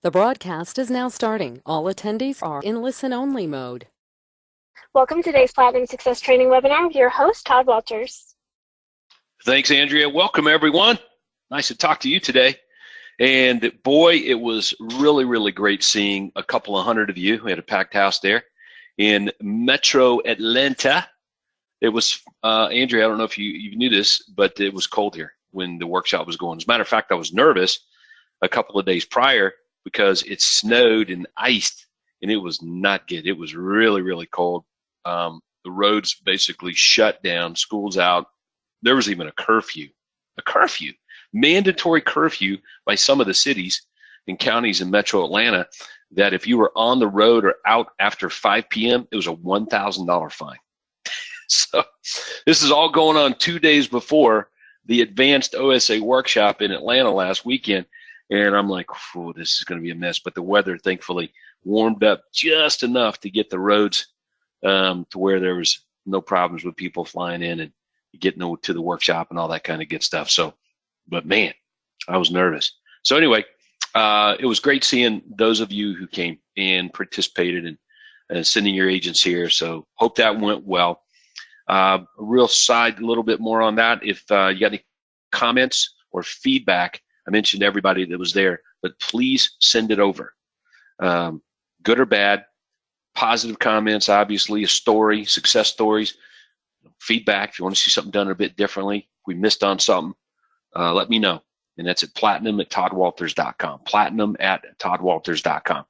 The broadcast is now starting. All attendees are in listen-only mode. Welcome to today's Platinum Success Training webinar with your host, Todd Walters. Thanks, Andrea. Welcome, everyone. Nice to talk to you today. And boy, it was really, really great seeing a couple of hundred of you. We had a packed house there in Metro Atlanta. It was, Andrea, I don't know if you knew this, but it was cold here when the workshop was going. As a matter of fact, I was nervous a couple of days prior because it snowed and iced, and it was not good. It was really, really cold. The roads basically shut down, schools out. There was even a curfew, mandatory curfew by some of the cities and counties in Metro Atlanta that if you were on the road or out after 5 p.m., it was a $1,000 fine. So this is all going on 2 days before the advanced OSA workshop in Atlanta last weekend. And I'm like, oh, this is going to be a mess. But the weather, thankfully, warmed up just enough to get the roads to where there was no problems with people flying in and getting to the workshop and all that kind of good stuff. So, but man, I was nervous. So anyway, it was great seeing those of you who came and participated and sending your agents here. So hope that went well. A little bit more on that. If you got any comments or feedback, I mentioned everybody that was there, but please send it over. Good or bad, positive comments, obviously, a story, success stories, feedback. If you want to see something done a bit differently, if we missed on something, let me know. And that's at platinum@toddwalters.com, platinum@toddwalters.com.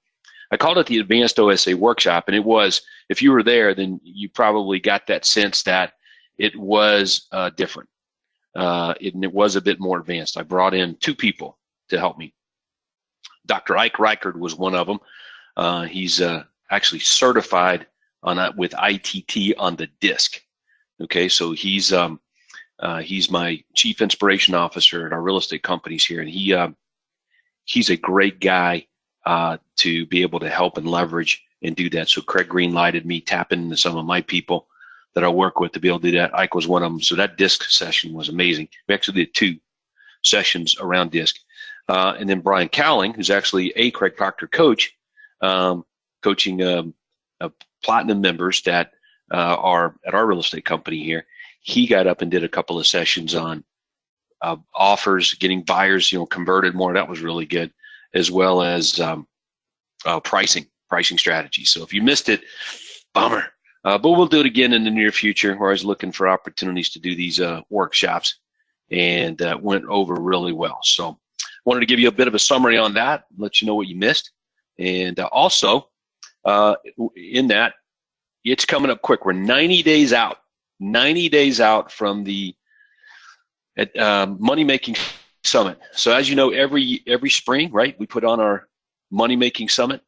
I called it the Advanced OSA Workshop, and it was, if you were there, then you probably got that sense that it was different. It was a bit more advanced. I brought in two people to help me. Dr. Ike Reichard was one of them. He's actually certified with ITT on the disc. Okay, so he's my chief inspiration officer at our real estate companies here, and he's a great guy to be able to help and leverage and do that. So Craig Green lighted me, tapping into some of my people that I work with to be able to do that. Ike was one of them. So that disc session was amazing. We actually did 2 sessions around disc. And then Brian Cowling, who's actually a Craig Proctor coach, coaching platinum members that are at our real estate company here. He got up and did a couple of sessions on offers, getting buyers, converted more. That was really good, as well as pricing strategies. So if you missed it, bummer. But we'll do it again in the near future. We're always looking for opportunities to do these workshops, and went over really well. So wanted to give you a bit of a summary on that, let you know what you missed. And also, in that, it's coming up quick. We're 90 days out from the Money Making Summit. So as you know, every spring, right, we put on our Money Making Summit.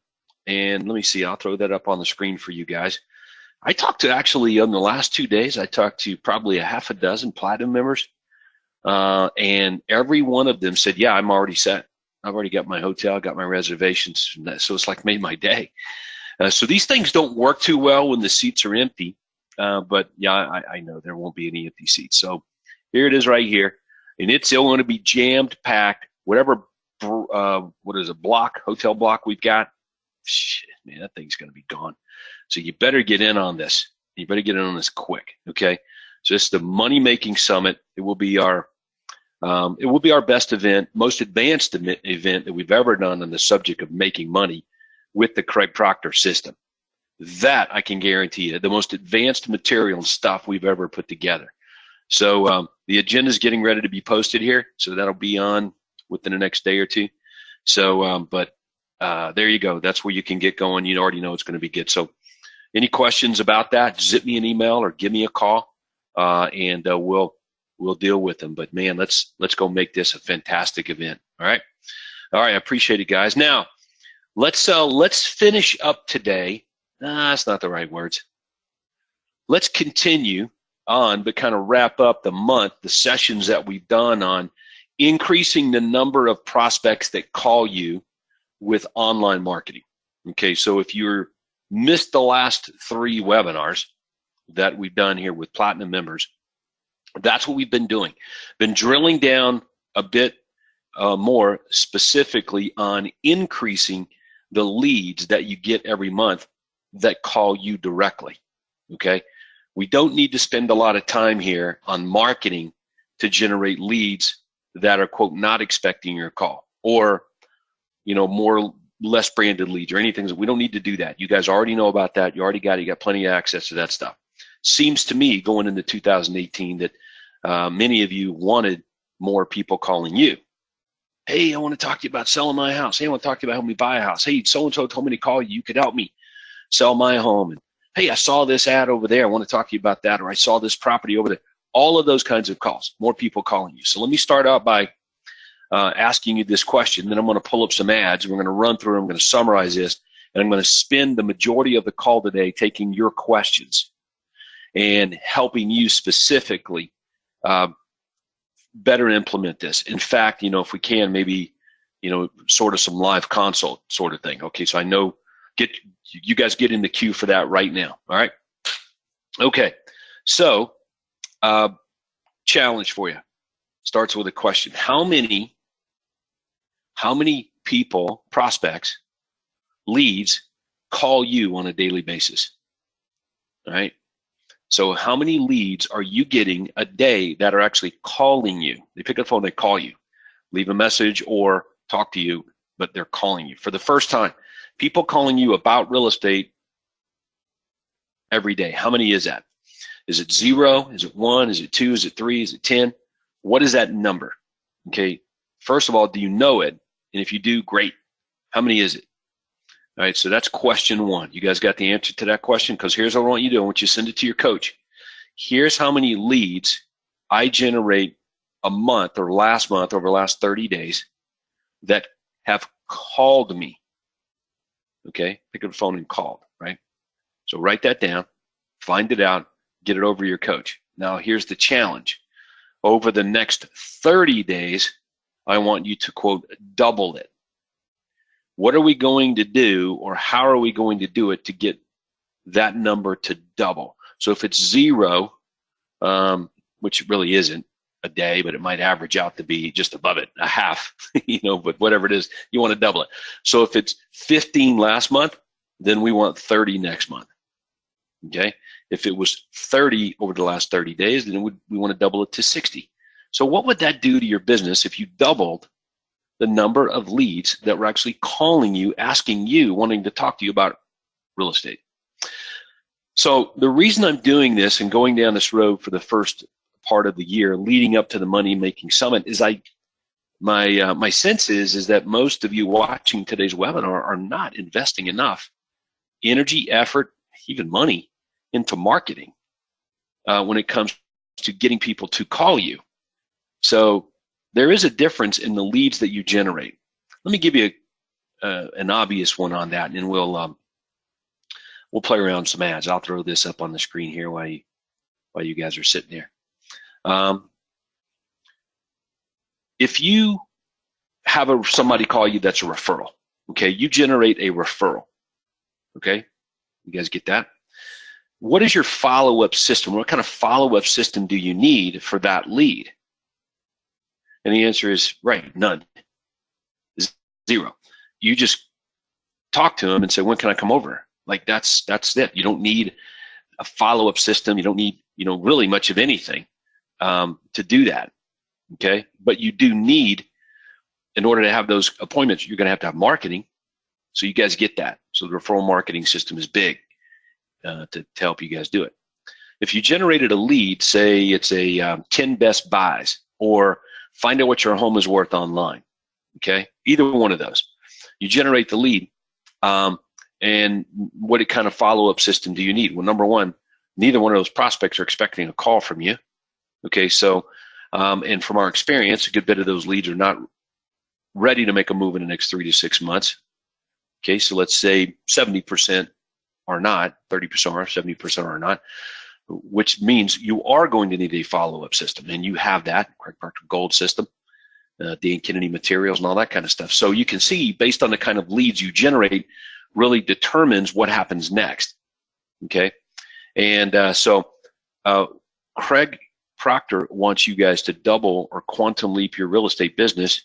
And let me see, I'll throw that up on the screen for you guys. I talked to, actually, on the last 2 days, I talked to probably a half a dozen platinum members, and every one of them said, yeah, I'm already set. I've already got my hotel, got my reservations, so it's like made my day. So these things don't work too well when the seats are empty, but yeah, I know there won't be any empty seats. So here it is right here, and it's still going to be jammed, packed, whatever, hotel block we've got, shit, man, that thing's going to be gone. So you better get in on this. You better get in on this quick, okay? So it's the Money Making Summit. It will be our best event, most advanced event that we've ever done on the subject of making money with the Craig Proctor system. That I can guarantee you, the most advanced material and stuff we've ever put together. So the agenda is getting ready to be posted here, so that'll be on within the next day or two. So, there you go. That's where you can get going. You already know it's going to be good. So any questions about that, zip me an email or give me a call, and we'll deal with them. But man, let's go make this a fantastic event. All right. I appreciate it, guys. Now let's finish up today. That's not the right words. Let's continue on, but kind of wrap up the month, the sessions that we've done on increasing the number of prospects that call you with online marketing. Okay, so if you missed the last 3 webinars that we've done here with Platinum members, that's what we've been doing. Been drilling down a bit more specifically on increasing the leads that you get every month that call you directly, okay? We don't need to spend a lot of time here on marketing to generate leads that are, quote, not expecting your call, or, you know, more less branded leads or anything. We don't need to do that. You guys already know about that. You already got it. You got plenty of access to that stuff. Seems to me going into 2018 that many of you wanted more people calling you. Hey, I want to talk to you about selling my house. Hey, I want to talk to you about helping me buy a house. Hey, so-and-so told me to call you. You could help me sell my home. And hey, I saw this ad over there. I want to talk to you about that. Or I saw this property over there. All of those kinds of calls, more people calling you. So let me start out by asking you this question. Then I'm going to pull up some ads. We're going to run through. I'm going to summarize this. And I'm going to spend the majority of the call today taking your questions and helping you specifically better implement this. In fact, you know, if we can, maybe, you know, sort of some live consult sort of thing. Okay, so I know, you guys get in the queue for that right now. All right. Okay, so challenge for you. Starts with a question. How many people, prospects, leads call you on a daily basis? All right. So how many leads are you getting a day that are actually calling you? They pick up the phone, they call you, leave a message or talk to you, but they're calling you for the first time. People calling you about real estate every day. How many is that? Is it 0? Is it 1? Is it 2? Is it 3? Is it 10? What is that number? Okay. First of all, do you know it? And if you do, great. How many is it? All right, so that's question one. You guys got the answer to that question? Because here's what I want you to do. I want you to send it to your coach. Here's how many leads I generate a month or last month over the last 30 days that have called me. Okay, pick up the phone and called, right? So write that down, find it out, get it over to your coach. Now here's the challenge. Over the next 30 days, I want you to, quote, double it. What are we going to do, or how are we going to do it to get that number to double? So if it's 0, which it really isn't a day, but it might average out to be just above it, a half, you know, but whatever it is, you want to double it. So if it's 15 last month, then we want 30 next month. Okay. If it was 30 over the last 30 days, then we want to double it to 60. So what would that do to your business if you doubled the number of leads that were actually calling you, asking you, wanting to talk to you about real estate? So the reason I'm doing this and going down this road for the first part of the year leading up to the Money Making Summit is my sense is that most of you watching today's webinar are not investing enough energy, effort, even money into marketing when it comes to getting people to call you. So there is a difference in the leads that you generate. Let me give you an obvious one on that, and we'll play around with some ads. I'll throw this up on the screen here while you guys are sitting there. If you have somebody call you that's a referral, okay, you generate a referral, okay? You guys get that? What is your follow-up system? What kind of follow-up system do you need for that lead? And the answer is, right, none. 0. You just talk to them and say, when can I come over? Like that's it. You don't need a follow-up system. You don't need, you know, really much of anything to do that, okay? But you do need, in order to have those appointments, you're going to have marketing. So you guys get that. So the referral marketing system is big to help you guys do it. If you generated a lead, say it's a 10 best buys, or find out what your home is worth online, okay? Either one of those. You generate the lead, and what kind of follow-up system do you need? Well, number one, neither one of those prospects are expecting a call from you, okay? So, and from our experience, a good bit of those leads are not ready to make a move in the next 3 to 6 months, okay? So let's say 70% are not, 30% are, 70% are not, which means you are going to need a follow-up system, and you have that, Craig Proctor Gold system, Dan Kennedy materials, and all that kind of stuff. So you can see, based on the kind of leads you generate, really determines what happens next, okay? And so Craig Proctor wants you guys to double or quantum leap your real estate business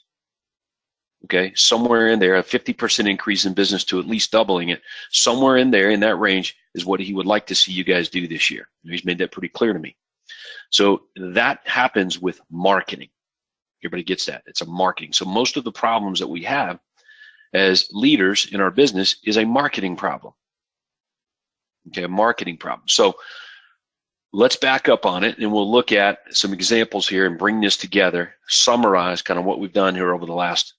Okay, somewhere in there, a 50% increase in business to at least doubling it, somewhere in there in that range is what he would like to see you guys do this year. He's made that pretty clear to me. So that happens with marketing. Everybody gets that. It's a marketing. So most of the problems that we have as leaders in our business is a marketing problem. Okay, a marketing problem. So let's back up on it and we'll look at some examples here and bring this together, summarize kind of what we've done here over the last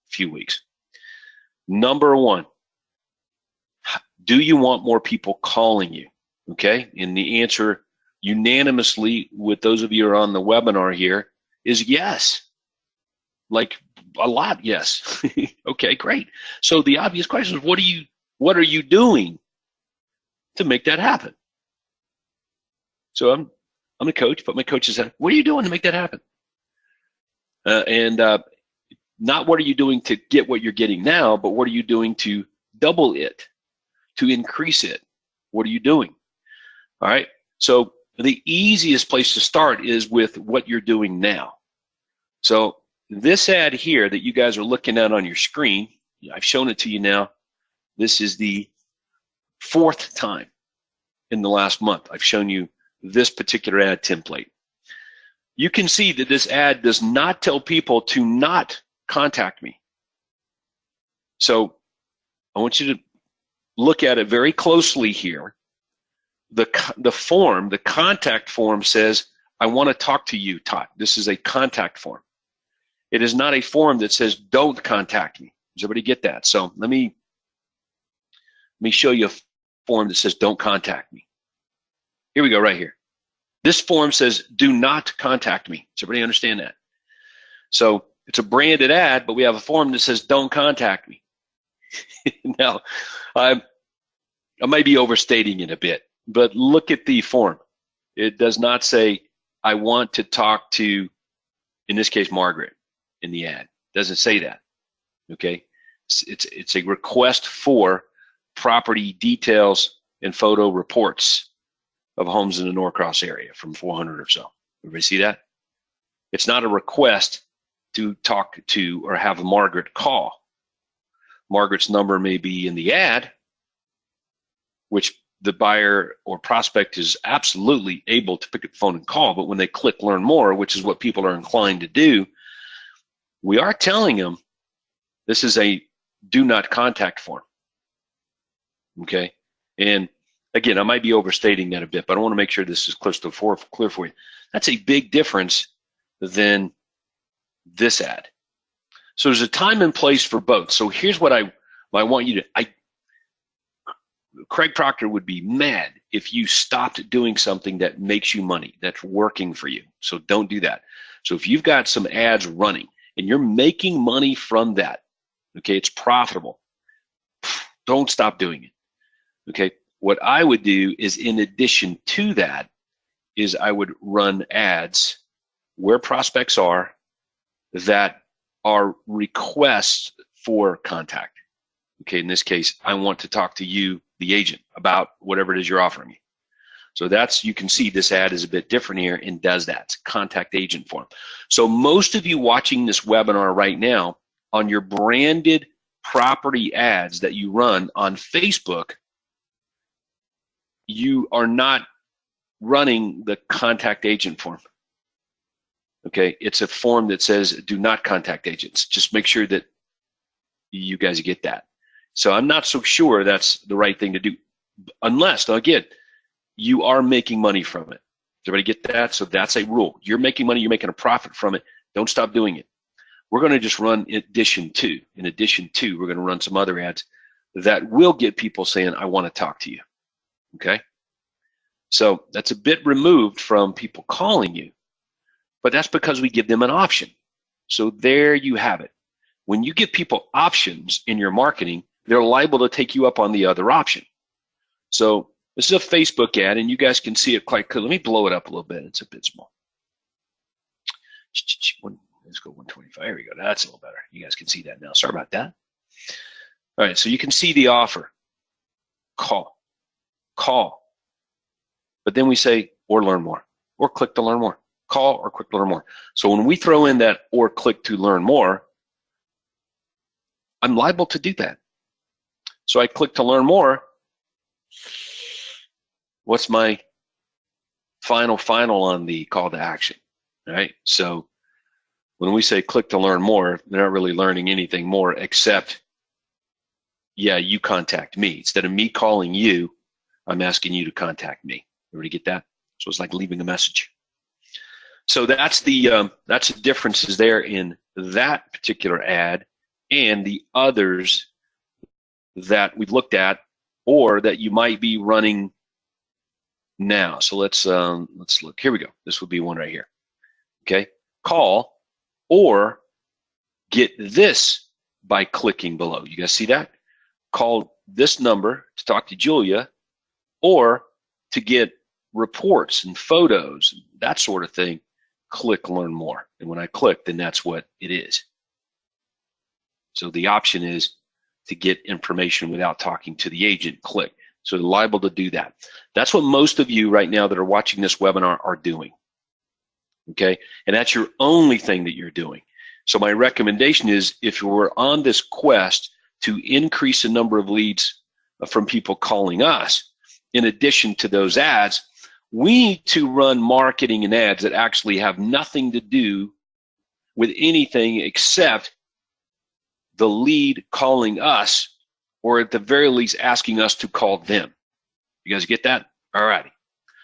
few weeks. Number one, do you want more people calling you? Okay, and the answer unanimously with those of you who are on the webinar here is yes. Like a lot, yes. Okay, great. So the obvious question is, what are you doing to make that happen? So I'm a coach, but my coach said, what are you doing to make that happen? Not what are you doing to get what you're getting now, but what are you doing to double it, to increase it? What are you doing? All right. So the easiest place to start is with what you're doing now. So this ad here that you guys are looking at on your screen, I've shown it to you now. This is the 4th time in the last month I've shown you this particular ad template. You can see that this ad does not tell people to not contact me. So I want you to look at it very closely here. The form, the contact form says, I want to talk to you, Todd. This is a contact form. It is not a form that says, don't contact me. Does everybody get that? So let me show you a form that says, don't contact me. Here we go, right here. This form says, do not contact me. Does everybody understand that? So it's a branded ad, but we have a form that says, don't contact me. Now, I might be overstating it a bit, but look at the form. It does not say, I want to talk to, in this case, Margaret in the ad. It doesn't say that, okay? It's a request for property details and photo reports of homes in the Norcross area from 400 or so. Everybody see that? It's not a request to talk to or have Margaret call. Margaret's number may be in the ad, which the buyer or prospect is absolutely able to pick up the phone and call, but when they click learn more, which is what people are inclined to do, we are telling them this is a do not contact form. Okay? And again, I might be overstating that a bit, but I want to make sure this is close to clear for you. That's a big difference than this ad. So there's a time and place for both. So here's what I want you to, Craig Proctor would be mad if you stopped doing something that makes you money, that's working for you. So don't do that. So if you've got some ads running and you're making money from that, okay, it's profitable, don't stop doing it, okay? What I would do is, in addition to that, is I would run ads where prospects are that are requests for contact. Okay, in this case, I want to talk to you, the agent, about whatever it is you're offering me. So that's, you can see this ad is a bit different here and does that. It's a contact agent form. So most of you watching this webinar right now, on your branded property ads that you run on Facebook, you are not running the contact agent form. Okay, it's a form that says do not contact agents. Just make sure that you guys get that. So I'm not so sure that's the right thing to do, unless, now again, you are making money from it. Does everybody get that? So that's a rule. You're making money, you're making a profit from it. Don't stop doing it. We're going to just run in addition to, we're going to run some other ads that will get people saying, I want to talk to you. Okay? So that's a bit removed from people calling you, but that's because we give them an option. So there you have it. When you give people options in your marketing, they're liable to take you up on the other option. So this is a Facebook ad, and you guys can see it quite clearly. Let me blow it up a little bit. It's a bit small. Let's go 125. There we go. That's a little better. You guys can see that now. Sorry about that. All right, so you can see the offer. Call. But then we say, or learn more, or click to learn more. Call or click to learn more. So when we throw in that or click to learn more, I'm liable to do that. So I click to learn more. What's my final on the call to action, right? So when we say click to learn more, they're not really learning anything more except, yeah, you contact me. Instead of me calling you, I'm asking you to contact me. Everybody get that? So it's like leaving a message. So that's the differences there in that particular ad and the others that we've looked at or that you might be running now. So let's look. Here we go. This would be one right here. Okay, call or get this by clicking below. You guys see that? Call this number to talk to Julia, or to get reports and photos, that sort of thing. Click learn more. And when I click, then that's what it is. So the option is to get information without talking to the agent. Click. So they're liable to do that. That's what most of you right now that are watching this webinar are doing. Okay? And that's your only thing that you're doing. So my recommendation is, if we're on this quest to increase the number of leads from people calling us, in addition to those ads, we need to run marketing and ads that actually have nothing to do with anything except the lead calling us, or at the very least asking us to call them. You guys get that? All righty.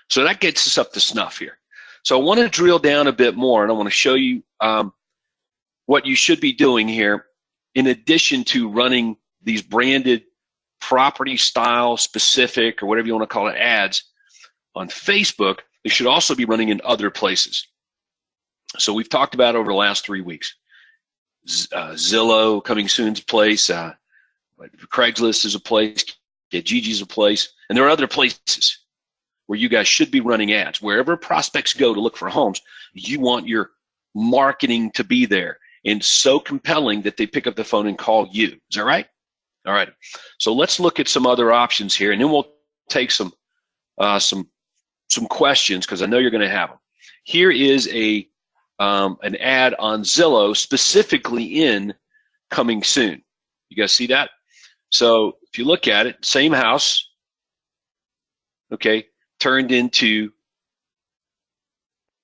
So that gets us up to snuff here. So I want to drill down a bit more, and I want to show you what you should be doing here in addition to running these branded property style specific, or whatever you want to call it, ads on Facebook. They should also be running in other places. So we've talked about over the last 3 weeks. Zillow coming soon's a place. Craigslist is a place. Gigi's a place. And there are other places where you guys should be running ads. Wherever prospects go to look for homes, you want your marketing to be there and so compelling that they pick up the phone and call you. Is that right? All right. So let's look at some other options here, and then we'll take some questions, because I know you're going to have them. Here is an ad on Zillow specifically in coming soon. You guys see that? So if you look at it, same house, okay, turned into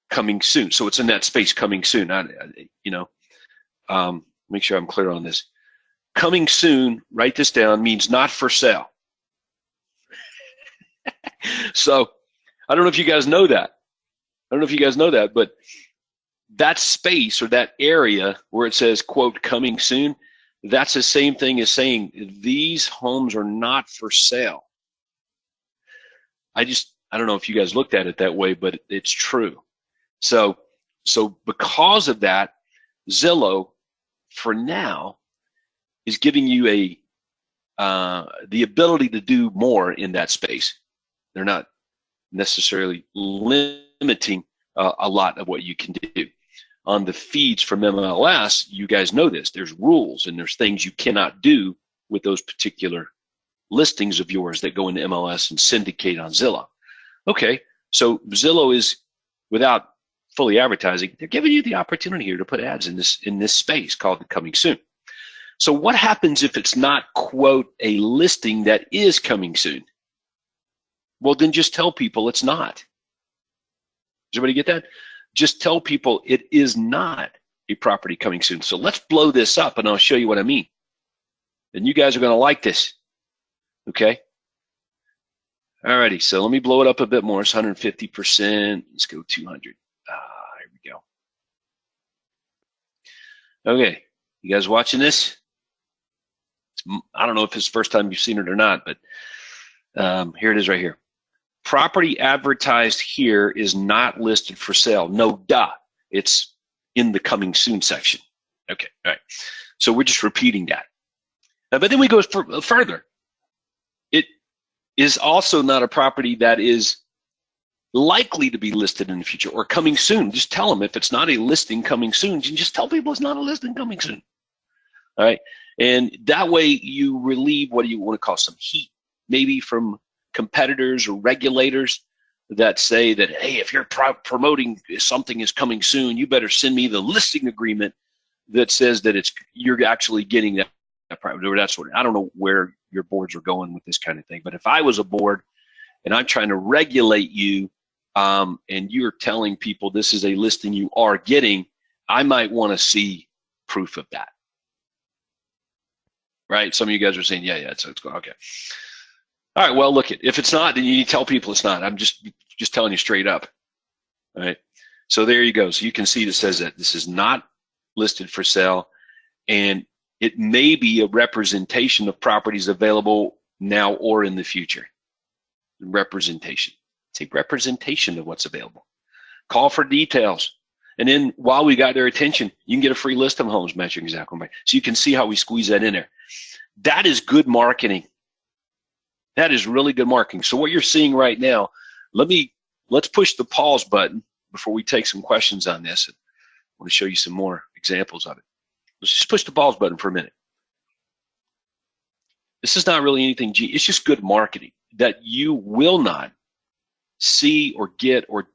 coming soon. So it's in that space, coming soon. Make sure I'm clear on this. Coming soon, write this down, means not for sale. So I don't know if you guys know that. But that space or that area where it says, quote, coming soon, that's the same thing as saying these homes are not for sale. I don't know if you guys looked at it that way, but it's true. So because of that, Zillow, for now, is giving you the ability to do more in that space. They're not necessarily limiting a lot of what you can do. On the feeds from MLS, you guys know this. There's rules and there's things you cannot do with those particular listings of yours that go into MLS and syndicate on Zillow. Okay, so Zillow is, without fully advertising, they're giving you the opportunity here to put ads in this space called the coming soon. So what happens if it's not, quote, a listing that is coming soon? Well, then just tell people it's not. Does everybody get that? Just tell people it is not a property coming soon. So let's blow this up and I'll show you what I mean. And you guys are going to like this. Okay? Alrighty, so let me blow it up a bit more. It's 150%. Let's go 200. Here we go. Okay, you guys watching this? I don't know if it's the first time you've seen it or not, but here it is right here. Property advertised here is not listed for sale. No, duh. It's in the coming soon section. Okay, all right. So we're just repeating that. But then we go further. It is also not a property that is likely to be listed in the future or coming soon. Just tell them if it's not a listing coming soon, you just tell people it's not a listing coming soon. All right. And that way you relieve what do you want to call some heat, maybe from competitors or regulators that say that, hey, if you're promoting something is coming soon, you better send me the listing agreement that says that you're actually getting that That's what I don't know where your boards are going with this kind of thing. But if I was a board and I'm trying to regulate you, and you're telling people this is a listing you are getting, I might want to see proof of that. Right? Some of you guys are saying, yeah, it's going, okay. All right, well, look, if it's not, then you need to tell people it's not. I'm just telling you straight up. All right? So there you go. So you can see it says that this is not listed for sale, and it may be a representation of properties available now or in the future. Representation. It's a representation of what's available. Call for details. And then while we got their attention, you can get a free list of homes matching exactly right. So you can see how we squeeze that in there. That is good marketing. That is really good marketing. So what you're seeing right now, let's push the pause button before we take some questions on this. I want to show you some more examples of it. Let's just push the pause button for a minute. This is not really anything, it's just good marketing that you will not see or get or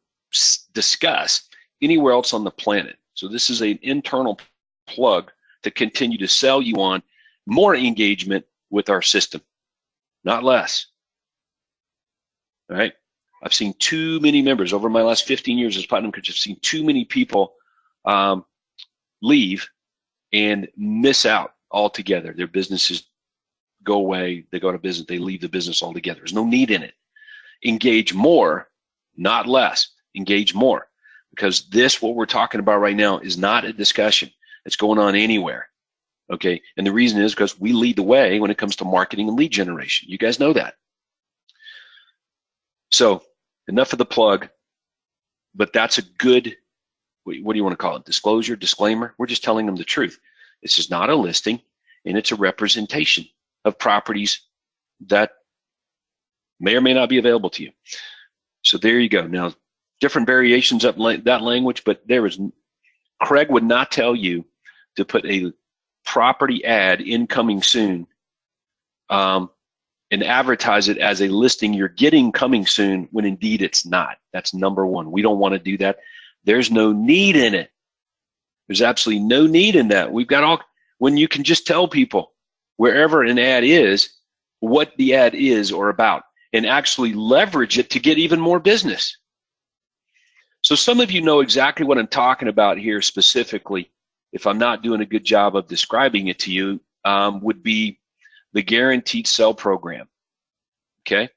discuss anywhere else on the planet. So this is an internal plug to continue to sell you on more engagement with our system, not less. All right? I've seen too many members over my last 15 years as Platinum Coach. I've seen too many people leave and miss out altogether. Their businesses go away, they go out of business, they leave the business altogether. There's no need in it. Engage more, not less. Engage more. Because this, what we're talking about right now, is not a discussion that's going on anywhere. Okay? And the reason is because we lead the way when it comes to marketing and lead generation. You guys know that. So, enough of the plug, but that's a good, what do you want to call it? Disclosure, disclaimer? We're just telling them the truth. This is not a listing, and it's a representation of properties that may or may not be available to you. So there you go. Now, different variations of that language, but Craig would not tell you to put a property ad incoming soon and advertise it as a listing you're getting coming soon when indeed it's not. That's number one. We don't want to do that. There's no need in it. There's absolutely no need in that. When you can just tell people wherever an ad is, what the ad is or about, and actually leverage it to get even more business. So some of you know exactly what I'm talking about here specifically, if I'm not doing a good job of describing it to you, would be the guaranteed sell program. Okay?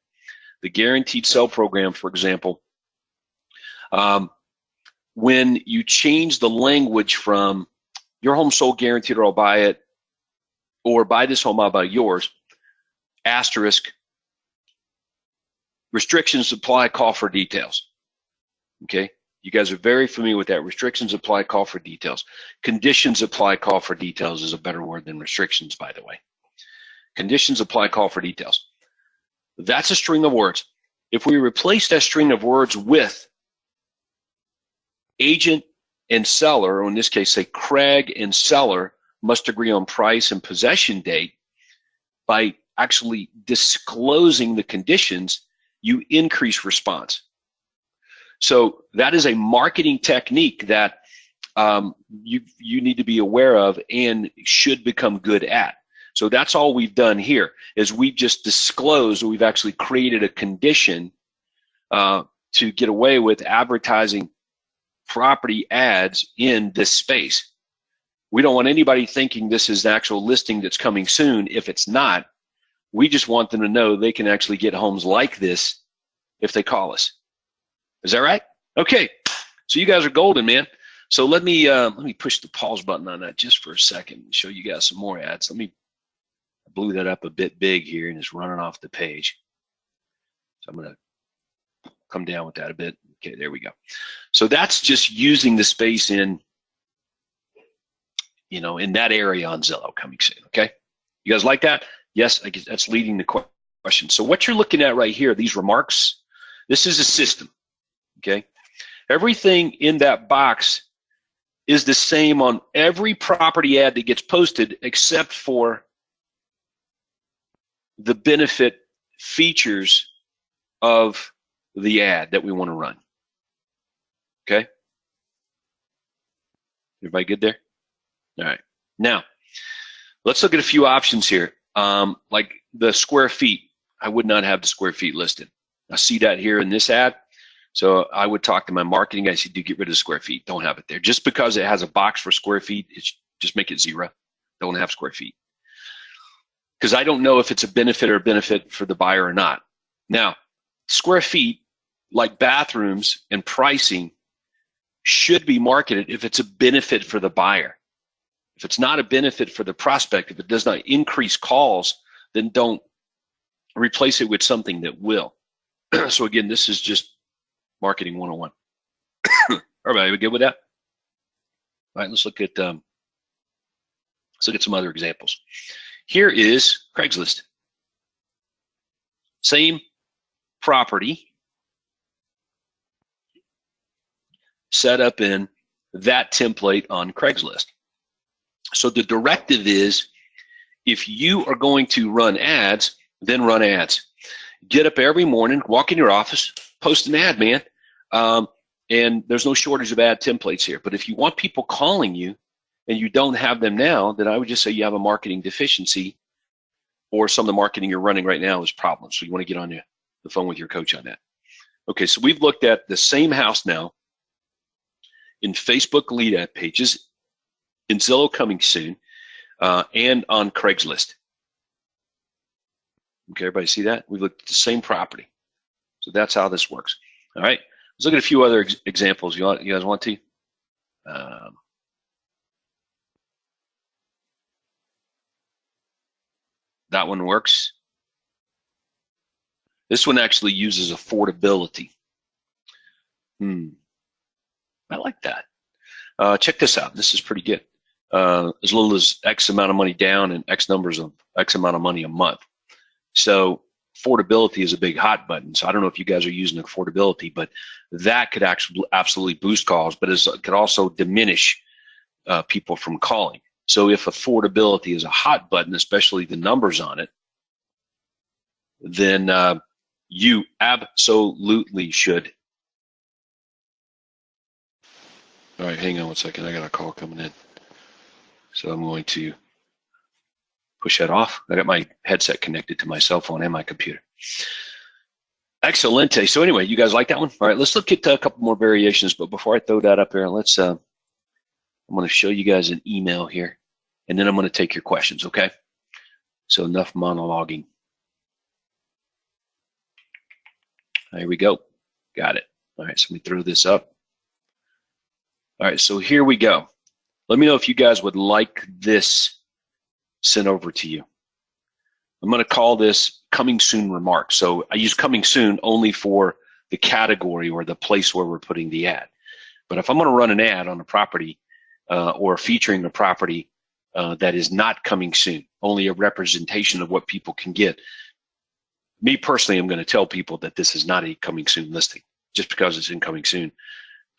The guaranteed sell program, for example, when you change the language from your home sold guaranteed or I'll buy it, or buy this home, I'll buy yours, asterisk, restrictions apply, call for details. Okay? You guys are very familiar with that. Restrictions apply, call for details. Conditions apply, call for details is a better word than restrictions, by the way. Conditions apply, call for details. That's a string of words. If we replace that string of words with agent and seller, or in this case, say Craig and seller must agree on price and possession date, by actually disclosing the conditions, you increase response. So that is a marketing technique that you need to be aware of and should become good at. So that's all we've done here, is we've just disclosed, we've actually created a condition to get away with advertising property ads in this space. We don't want anybody thinking this is an actual listing that's coming soon if it's not. We just want them to know they can actually get homes like this if they call us. Is that right? Okay. So you guys are golden, man. So let me push the pause button on that just for a second and show you guys some more ads. I blew that up a bit big here and it's running off the page. So I'm going to come down with that a bit. Okay, there we go. So that's just using the space in that area on Zillow coming soon, okay? You guys like that? Yes, I guess that's leading the question. So what you're looking at right here, these remarks, this is a system, okay? Everything in that box is the same on every property ad that gets posted except for the benefit features of the ad that we want to run, okay? Everybody good there? All right. Now, Let's look at a few options here. Like the square feet. I would not have the square feet listed. I see that here in this ad. So I would talk to my marketing guy. Do get rid of the square feet. Don't have it there. Just because it has a box for square feet, just make it 0. Don't have square feet. Because I don't know if it's a benefit for the buyer or not. Now, square feet, like bathrooms and pricing, should be marketed if it's a benefit for the buyer. If it's not a benefit for the prospect, if it does not increase calls, then don't replace it with something that will. So again, this is just marketing 101. Everybody, we good with that? All right, let's look at some other examples. Here is Craigslist. Same property set up in that template on Craigslist. So the directive is, if you are going to run ads, then run ads. Get up every morning, walk in your office, post an ad, man. And there's no shortage of ad templates here. But if you want people calling you and you don't have them now, then I would just say you have a marketing deficiency, or some of the marketing you're running right now is problems. So you want to get on the phone with your coach on that. Okay, so we've looked at the same house now in Facebook lead ad pages, in Zillow coming soon, and on Craigslist. Okay, everybody see that? We've looked at the same property. So that's how this works. All right, let's look at a few other examples. You guys want to? That one works. This one actually uses affordability. I like that. Check this out. This is pretty good. As little as X amount of money down and X numbers of X amount of money a month. So affordability is a big hot button. So I don't know if you guys are using affordability, but that could actually absolutely boost calls, but it could also diminish people from calling. So if affordability is a hot button, especially the numbers on it, then you absolutely should. All right, hang on one second. I got a call coming in. So I'm going to push that off. I got my headset connected to my cell phone and my computer. Excelente. So anyway, you guys like that one? All right, let's look at a couple more variations. But before I throw that up there, let's. I'm going to show you guys an email here, and then I'm going to take your questions. Okay? So enough monologuing. Here we go. Got it. All right, so let me throw this up. All right, so here we go. Let me know if you guys would like this sent over to you. I'm going to call this coming soon remarks. So I use coming soon only for the category or the place where we're putting the ad. But if I'm going to run an ad on a property or featuring a property that is not coming soon, only a representation of what people can get, me personally, I'm going to tell people that this is not a coming soon listing just because it's in coming soon.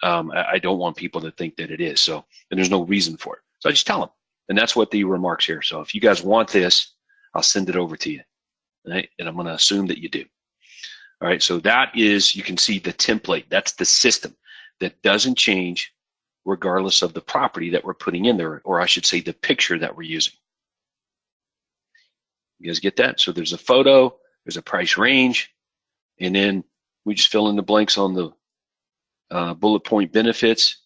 I don't want people to think that it is. So, and there's no reason for it. So I just tell them. And that's what the remarks here. So if you guys want this, I'll send it over to you. Right? And I'm going to assume that you do. All right. So that is, you can see the template. That's the system that doesn't change regardless of the property that we're putting in there, or I should say the picture that we're using. You guys get that? So there's a photo, there's a price range, and then we just fill in the blanks on the bullet point benefits,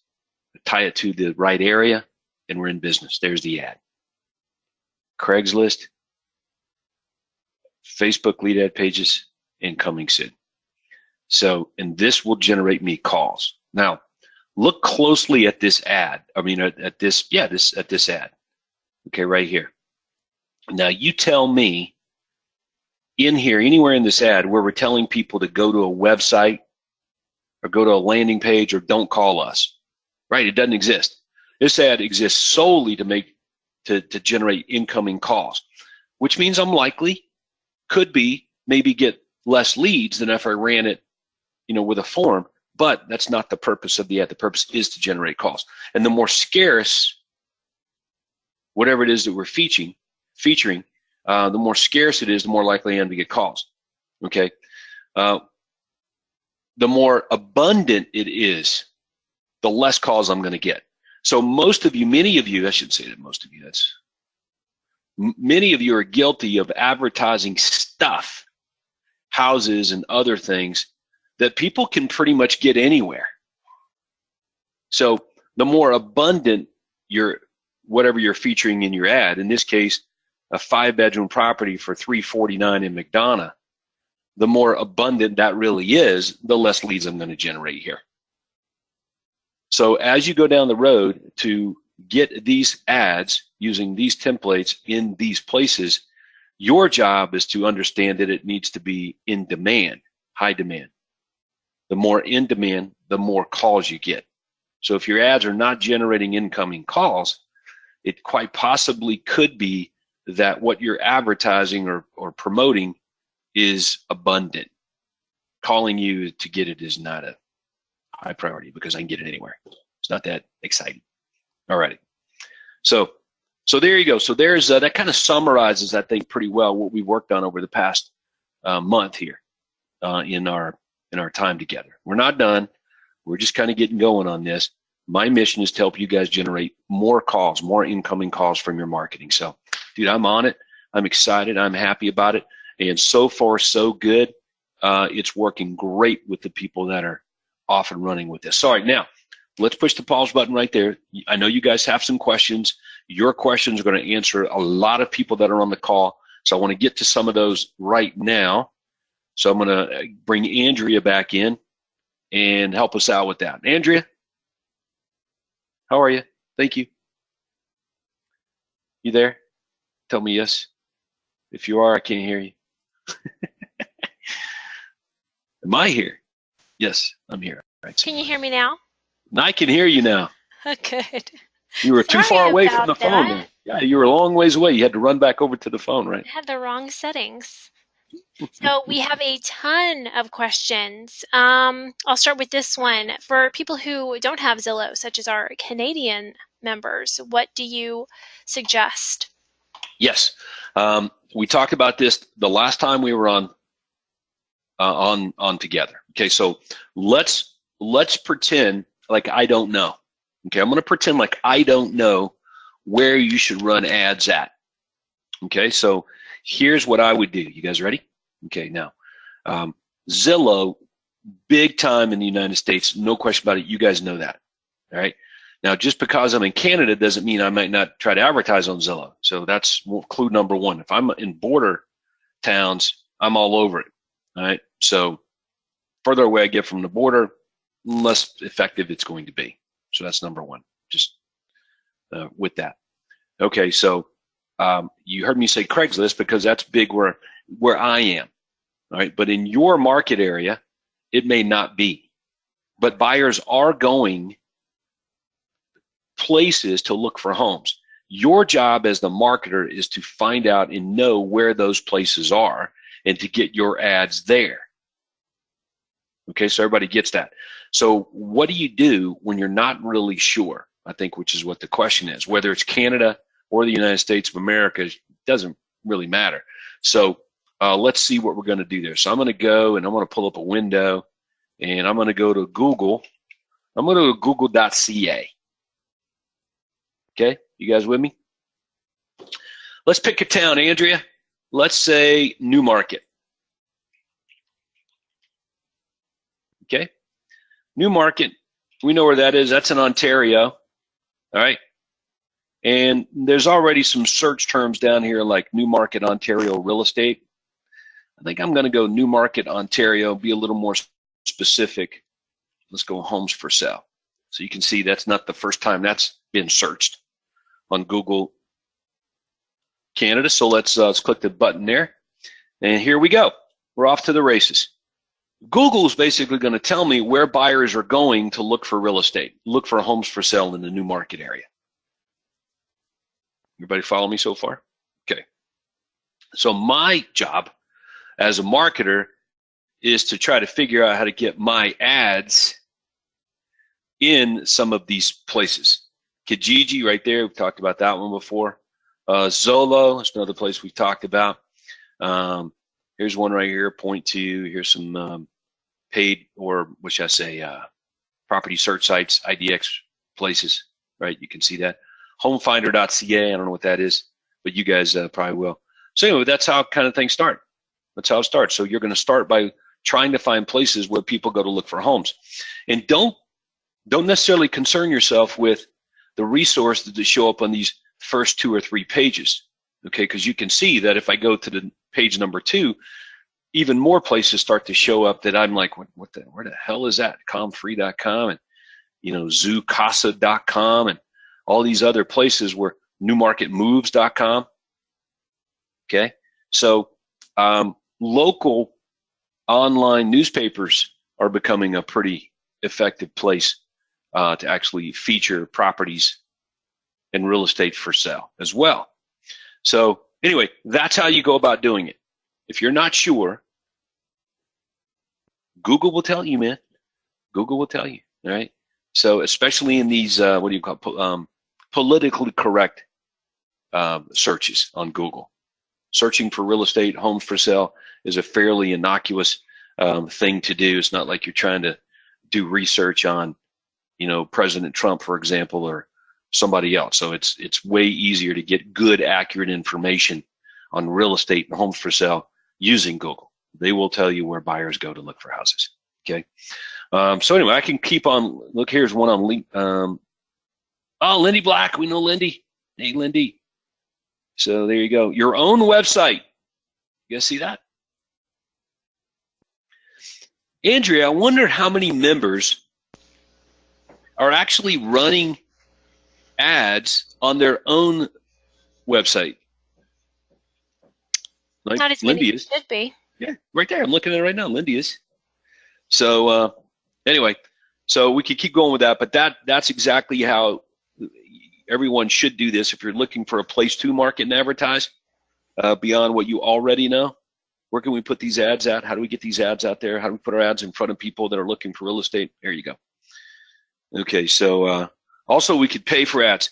tie it to the right area, and we're in business. There's the ad. Craigslist, Facebook lead ad pages, and coming soon. So, and this will generate me calls. Now, look closely at this ad. I mean, at this ad. Okay, right here. Now, you tell me in here, anywhere in this ad where we're telling people to go to a website or go to a landing page or don't call us, right? It doesn't exist. This ad exists solely to generate incoming calls, which means I'm likely, maybe get less leads than if I ran it, with a form, but that's not the purpose of the ad. The purpose is to generate calls. And the more scarce, whatever it is that we're featuring, the more scarce it is, the more likely I am to get calls, okay? The more abundant it is, the less calls I'm going to get. So many of you, I should say that most of you, Many of you are guilty of advertising stuff, houses and other things that people can pretty much get anywhere. So the more abundant whatever you're featuring in your ad, in this case, a 5-bedroom property for $349 in McDonough, the more abundant that really is, the less leads I'm going to generate here. So as you go down the road to get these ads using these templates in these places, your job is to understand that it needs to be in demand, high demand. The more in demand, the more calls you get. So if your ads are not generating incoming calls, it quite possibly could be that what you're advertising or promoting is abundant. Calling you to get it is not a high priority because I can get it anywhere. It's not that exciting. All righty. So there you go. So there's that kind of summarizes, I think, pretty well what we worked on over the past month here in our time together. We're not done. We're just kind of getting going on this. My mission is to help you guys generate more calls, more incoming calls from your marketing. So, dude, I'm on it. I'm excited. I'm happy about it. And so far, so good. It's working great with the people that are off and running with this. All right, now, let's push the pause button right there. I know you guys have some questions. Your questions are going to answer a lot of people that are on the call. So I want to get to some of those right now. So I'm going to bring Andrea back in and help us out with that. Andrea, how are you? Thank you. You there? Tell me yes. If you are, I can't hear you. Am I here? Yes, I'm here. Right. Can you hear me now? I can hear you now. Good. You were too far away from the that. phone. Then. Yeah, you were a long ways away. You had to run back over to the phone, right? I had the wrong settings. So we have a ton of questions. I'll start with this one. For people who don't have Zillow, such as our Canadian members, what do you suggest? Yes. We talked about this the last time we were on together. Okay, so let's pretend like I don't know. Okay, I'm going to pretend like I don't know where you should run ads at. Okay, so here's what I would do. You guys ready? Okay, now Zillow, big time in the United States, no question about it. You guys know that. All right. Now, just because I'm in Canada doesn't mean I might not try to advertise on Zillow. So that's clue number one. If I'm in border towns, I'm all over it. All right. So further away I get from the border, less effective it's going to be. So that's number one. Just with that. Okay. So you heard me say Craigslist because that's big where I am. All right. But in your market area, it may not be. But buyers are going places to look for homes. Your job as the marketer is to find out and know where those places are and to get your ads there. Okay, so everybody gets that. So what do you do when you're not really sure? I think, which is what the question is. Whether it's Canada or the United States of America, it doesn't really matter. So let's see what we're going to do there. So I'm going to go and I'm going to pull up a window and I'm going to go to Google. I'm going to go to google.ca. Okay, you guys with me? Let's pick a town, Andrea. Let's say Newmarket. Okay, Newmarket, we know where that is. That's in Ontario, all right? And there's already some search terms down here like Newmarket, Ontario real estate. I think I'm gonna go Newmarket, Ontario, be a little more specific. Let's go homes for sale. So you can see that's not the first time that's been searched on Google Canada. So let's click the button there. And here we go. We're off to the races. Google's basically going to tell me where buyers are going to look for real estate, look for homes for sale in the Newmarket area. Everybody follow me so far? Okay. So my job as a marketer is to try to figure out how to get my ads in some of these places. Kijiji right there, we've talked about that one before. Zolo is another place we've talked about. Here's one right here, point two. Here's some paid, or what should I say, property search sites, IDX places, right? You can see that. Homefinder.ca, I don't know what that is. but you guys probably will. So anyway, that's how kind of things start. That's how it starts. So you're going to start by trying to find places where people go to look for homes, and don't necessarily concern yourself with the resources that show up on these first 2 or 3 pages, okay? Because you can see that if I go to the page number 2, even more places start to show up that I'm like, where the hell is that? Comfree.com and zoocasa.com and all these other places where newmarketmoves.com. Okay, so local online newspapers are becoming a pretty effective place to actually feature properties and real estate for sale as well. So anyway, that's how you go about doing it. If you're not sure, Google will tell you, man. Google will tell you, all right? So especially in these, politically correct searches on Google. Searching for real estate, homes for sale is a fairly innocuous thing to do. It's not like you're trying to do research on, President Trump, for example, or somebody else. So it's way easier to get good, accurate information on real estate and homes for sale using Google. They will tell you where buyers go to look for houses. Okay. So anyway, I can keep on. Look, here's one on Lindy Black. We know Lindy. Hey, Lindy. So there you go. Your own website. You guys see that? Andrea, I wonder how many members are actually running ads on their own website. Like Not as Lindy many is. as should be. Yeah, right there. I'm looking at it right now. Lindy is. So anyway, so we could keep going with that, but that's exactly how everyone should do this. If you're looking for a place to market and advertise beyond what you already know, where can we put these ads at? How do we get these ads out there? How do we put our ads in front of people that are looking for real estate? There you go. Okay, so also we could pay for ads.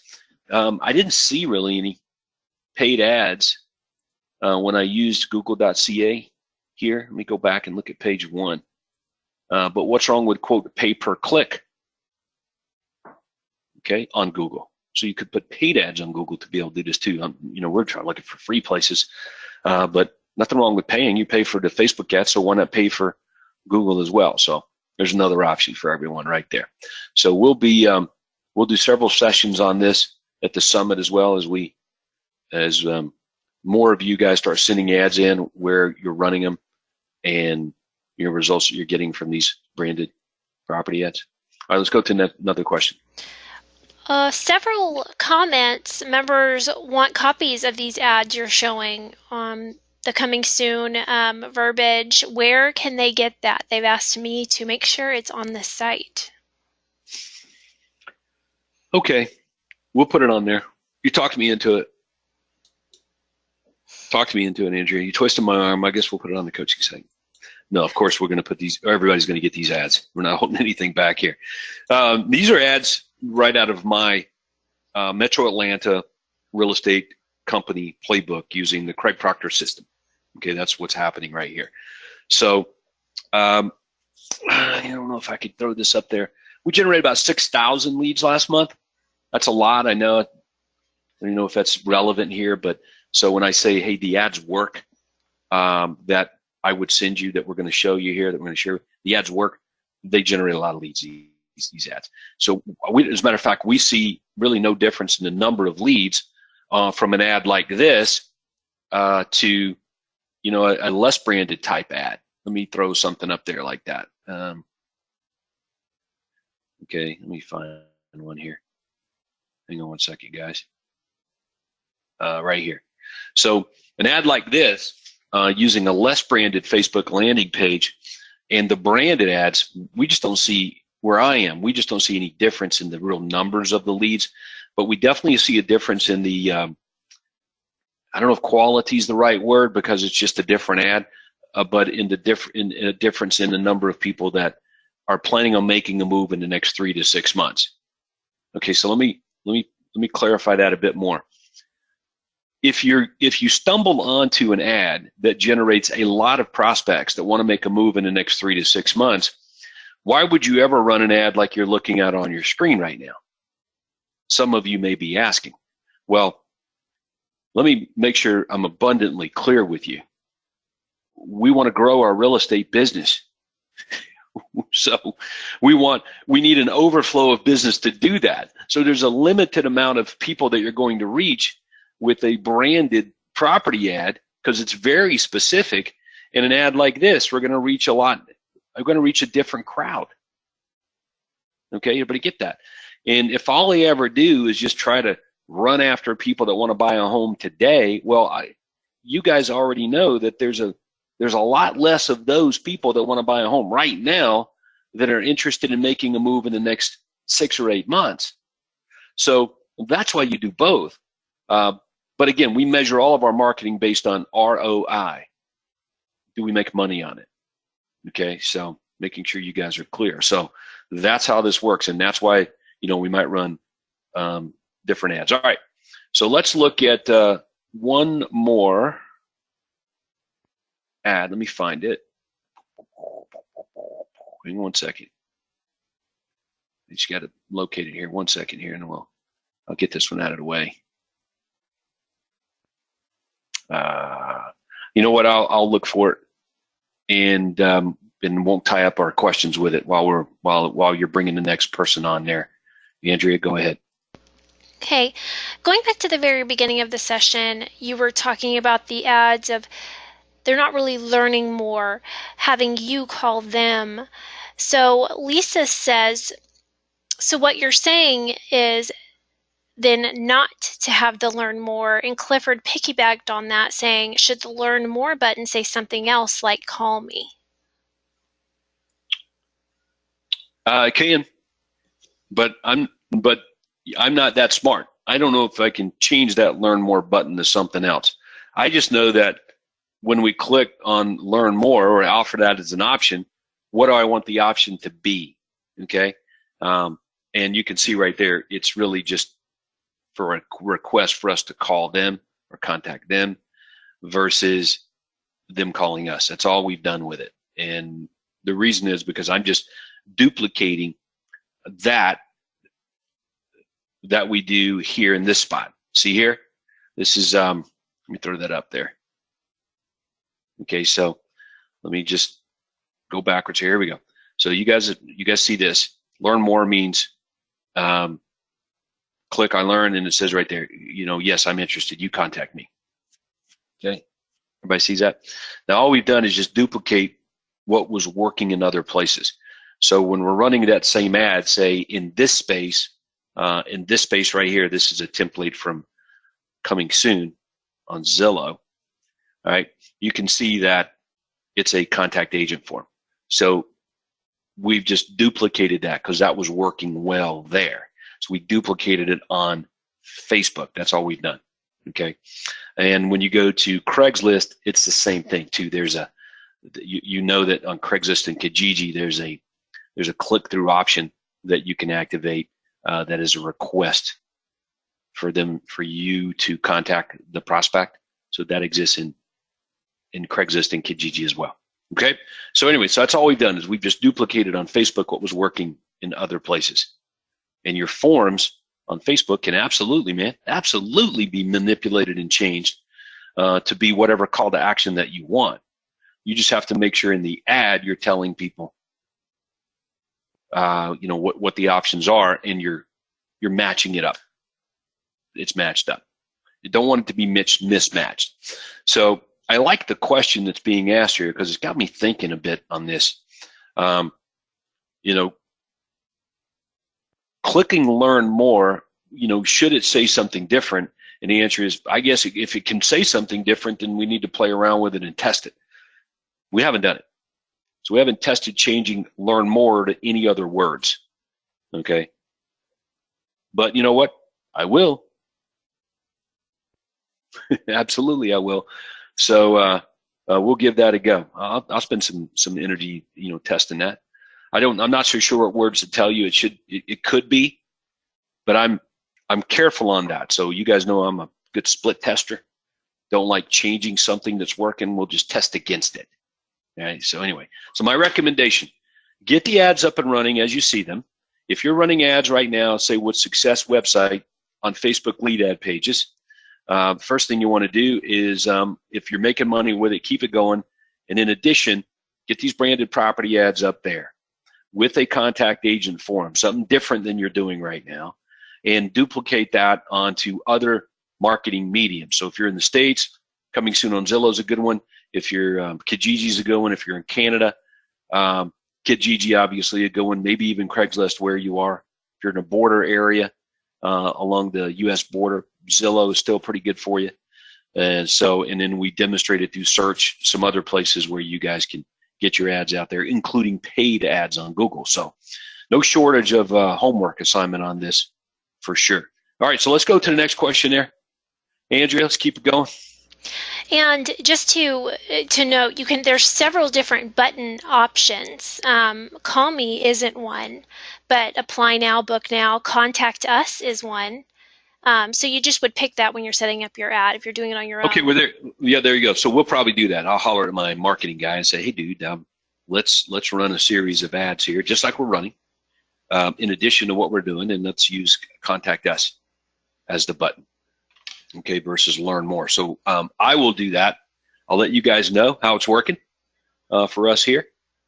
I didn't see really any paid ads when I used google.ca here. Let me go back and look at page 1. But what's wrong with, quote, pay per click, okay, on Google? So you could put paid ads on Google to be able to do this too. We're trying looking for free places, but nothing wrong with paying. You pay for the Facebook ads, so why not pay for Google as well? So there's another option for everyone right there. So we'll do several sessions on this at the summit as well as more of you guys start sending ads in where you're running them and your results that you're getting from these branded property ads. All right, let's go to another question. Several comments. Members want copies of these ads you're showing. The coming soon verbiage. Where can they get that? They've asked me to make sure it's on the site. Okay, we'll put it on there. You talked me into it. Andrea. You twisted my arm. I guess we'll put it on the coaching site. No, of course we're going to put these. Everybody's going to get these ads. We're not holding anything back here. These are ads right out of my Metro Atlanta real estate company playbook using the Craig Proctor system. Okay, that's what's happening right here. So I don't know if I could throw this up there. We generated about 6,000 leads last month. That's a lot. I know. I don't know if that's relevant here, but so when I say, hey, the ads work, that I would send you, that we're going to show you here, that we're going to share, the ads work, they generate a lot of leads, these ads. So as a matter of fact, we see really no difference in the number of leads from an ad like this to, a less branded type ad. Let me throw something up there like that. Okay, let me find one here. Hang on one second, guys. Right here. So an ad like this, using a less branded Facebook landing page and the branded ads, we just don't see, where I am, we just don't see any difference in the real numbers of the leads, but we definitely see a difference in the, I don't know if quality is the right word because it's just a different ad, but in a difference in the number of people that are planning on making a move in the next 3 to 6 months. Okay, so let me clarify that a bit more. If you stumble onto an ad that generates a lot of prospects that want to make a move in the next 3 to 6 months, why would you ever run an ad like you're looking at on your screen right now? Some of you may be asking. Well, let me make sure I'm abundantly clear with you. We want to grow our real estate business. So we need an overflow of business to do that. So there's a limited amount of people that you're going to reach with a branded property ad, because it's very specific. In an ad like this, we're going to reach a different crowd. Okay, everybody get that? And if all they ever do is just try to run after people that want to buy a home today, well, you guys already know that there's a lot less of those people that want to buy a home right now that are interested in making a move in the next 6 or 8 months. So that's why you do both. But again, we measure all of our marketing based on ROI. Do we make money on it? Okay, so making sure you guys are clear. So that's how this works, and that's why, we might run different ads. All right, so let's look at one more ad. Let me find it. Hang on one second. I just got to locate it here. 1 second here, and I'll get this one out of the way. You know what? I'll look for it, and won't tie up our questions with it while you're bringing the next person on there. Andrea, go ahead. Okay, going back to the very beginning of the session, you were talking about the ads of they're not really learning more, having you call them. So Lisa says, so what you're saying is then not to have the learn more, and Clifford piggybacked on that, saying, should the learn more button say something else like call me? I can, but I'm not that smart. I don't know if I can change that learn more button to something else. I just know that when we click on learn more or offer that as an option, what do I want the option to be? Okay, and you can see right there, it's really just for a request for us to call them or contact them versus them calling us. That's all we've done with it. And the reason is because I'm just duplicating that we do here in this spot. See here? This is, let me throw that up there. Okay, so let me just go backwards here. Here we go. So you guys see this. Learn more means click on learn, and it says right there, yes, I'm interested. You contact me. Okay, everybody sees that? Now all we've done is just duplicate what was working in other places. So when we're running that same ad, say in this space right here, this is a template from Coming Soon on Zillow. All right, you can see that it's a contact agent form. So we've just duplicated that because that was working well there. So we duplicated it on Facebook. That's all we've done. Okay, and when you go to Craigslist, it's the same thing too. There's you know that on Craigslist and Kijiji, there's a click-through option that you can activate that is a request for you to contact the prospect. So that exists in Craigslist and Kijiji as well. Okay, so anyway, so that's all we've done is we've just duplicated on Facebook what was working in other places. And your forms on Facebook can absolutely be manipulated and changed to be whatever call to action that you want. You just have to make sure in the ad you're telling people what the options are, and you're matching it up. It's matched up. You don't want it to be mismatched. So I like the question that's being asked here because it's got me thinking a bit on this. Clicking learn more, should it say something different? And the answer is, I guess if it can say something different, then we need to play around with it and test it. We haven't done it. So we haven't tested changing learn more to any other words. Okay. But you know what? I will. Absolutely, I will. So we'll give that a go. I'll spend some energy, testing that. I'm not so sure what words to tell you. It could be, but I'm careful on that. So you guys know I'm a good split tester. Don't like changing something that's working. We'll just test against it. All right. So anyway, so my recommendation: get the ads up and running as you see them. If you're running ads right now, say with Success website on Facebook lead ad pages, First thing you want to do is, if you're making money with it, keep it going. And in addition, get these branded property ads up there with a contact agent form, something different than you're doing right now, and duplicate that onto other marketing mediums. So if you're in the States, coming soon on Zillow is a good one. If you're Kijiji is a good one. If you're in Canada, Kijiji obviously a good one. Maybe even Craigslist where you are. If you're in a border area along the U.S. border, Zillow is still pretty good for you. And then we demonstrate it through search, some other places where you guys can get your ads out there, including paid ads on Google. So no shortage of homework assignment on this for sure. All right, so let's go to the next question there. Andrea, let's keep it going. And just to note, there's several different button options. Call me isn't one, but apply now, book now, contact us is one. So you just would pick that when you're setting up your ad if you're doing it on your own. Okay, well there you go. So we'll probably do that. I'll holler at my marketing guy and say, hey, dude, let's run a series of ads here, just like we're running, in addition to what we're doing, and let's use contact us as the button. Okay, versus learn more. So I will do that. I'll let you guys know how it's working for us here.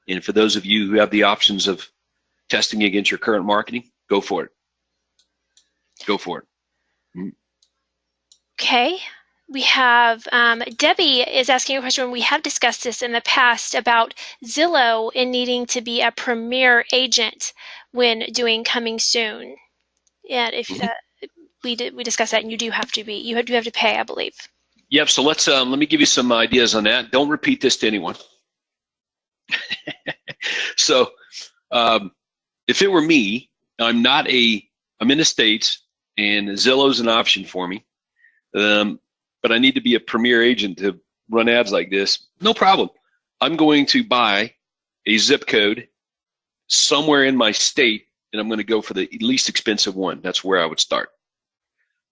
And for those of you who have the options of testing against your current marketing, go for it. Go for it. Okay. We have Debbie is asking a question. We have discussed this in the past about Zillow and needing to be a premier agent when doing coming soon. And if we discussed that, and you do have to pay, I believe. Yep. So let me give you some ideas on that. Don't repeat this to anyone. So if it were me, I'm in the States, and Zillow's an option for me. But I need to be a premier agent to run ads like this. No problem. I'm going to buy a zip code somewhere in my state, and I'm going to go for the least expensive one. That's where I would start.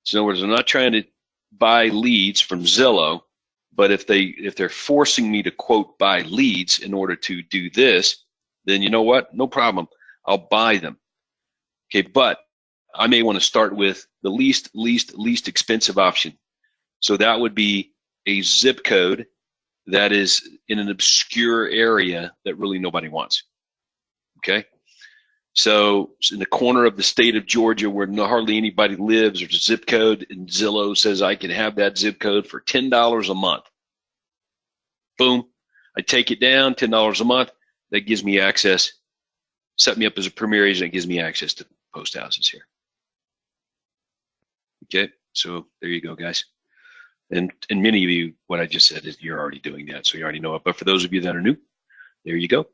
So in other words, I'm not trying to buy leads from Zillow, but if they're forcing me to, quote, buy leads in order to do this, then you know what? No problem. I'll buy them. Okay, but I may want to start with the least expensive option. So that would be a zip code that is in an obscure area that really nobody wants. Okay? So in the corner of the state of Georgia where hardly anybody lives, there's a zip code, and Zillow says I can have that zip code for $10 a month. Boom. I take it down, $10 a month. That gives me access. Set me up as a premier agent. It gives me access to post houses here. Okay, so there you go, guys. And many of you, what I just said is you're already doing that, so you already know it. But for those of you that are new, there you go.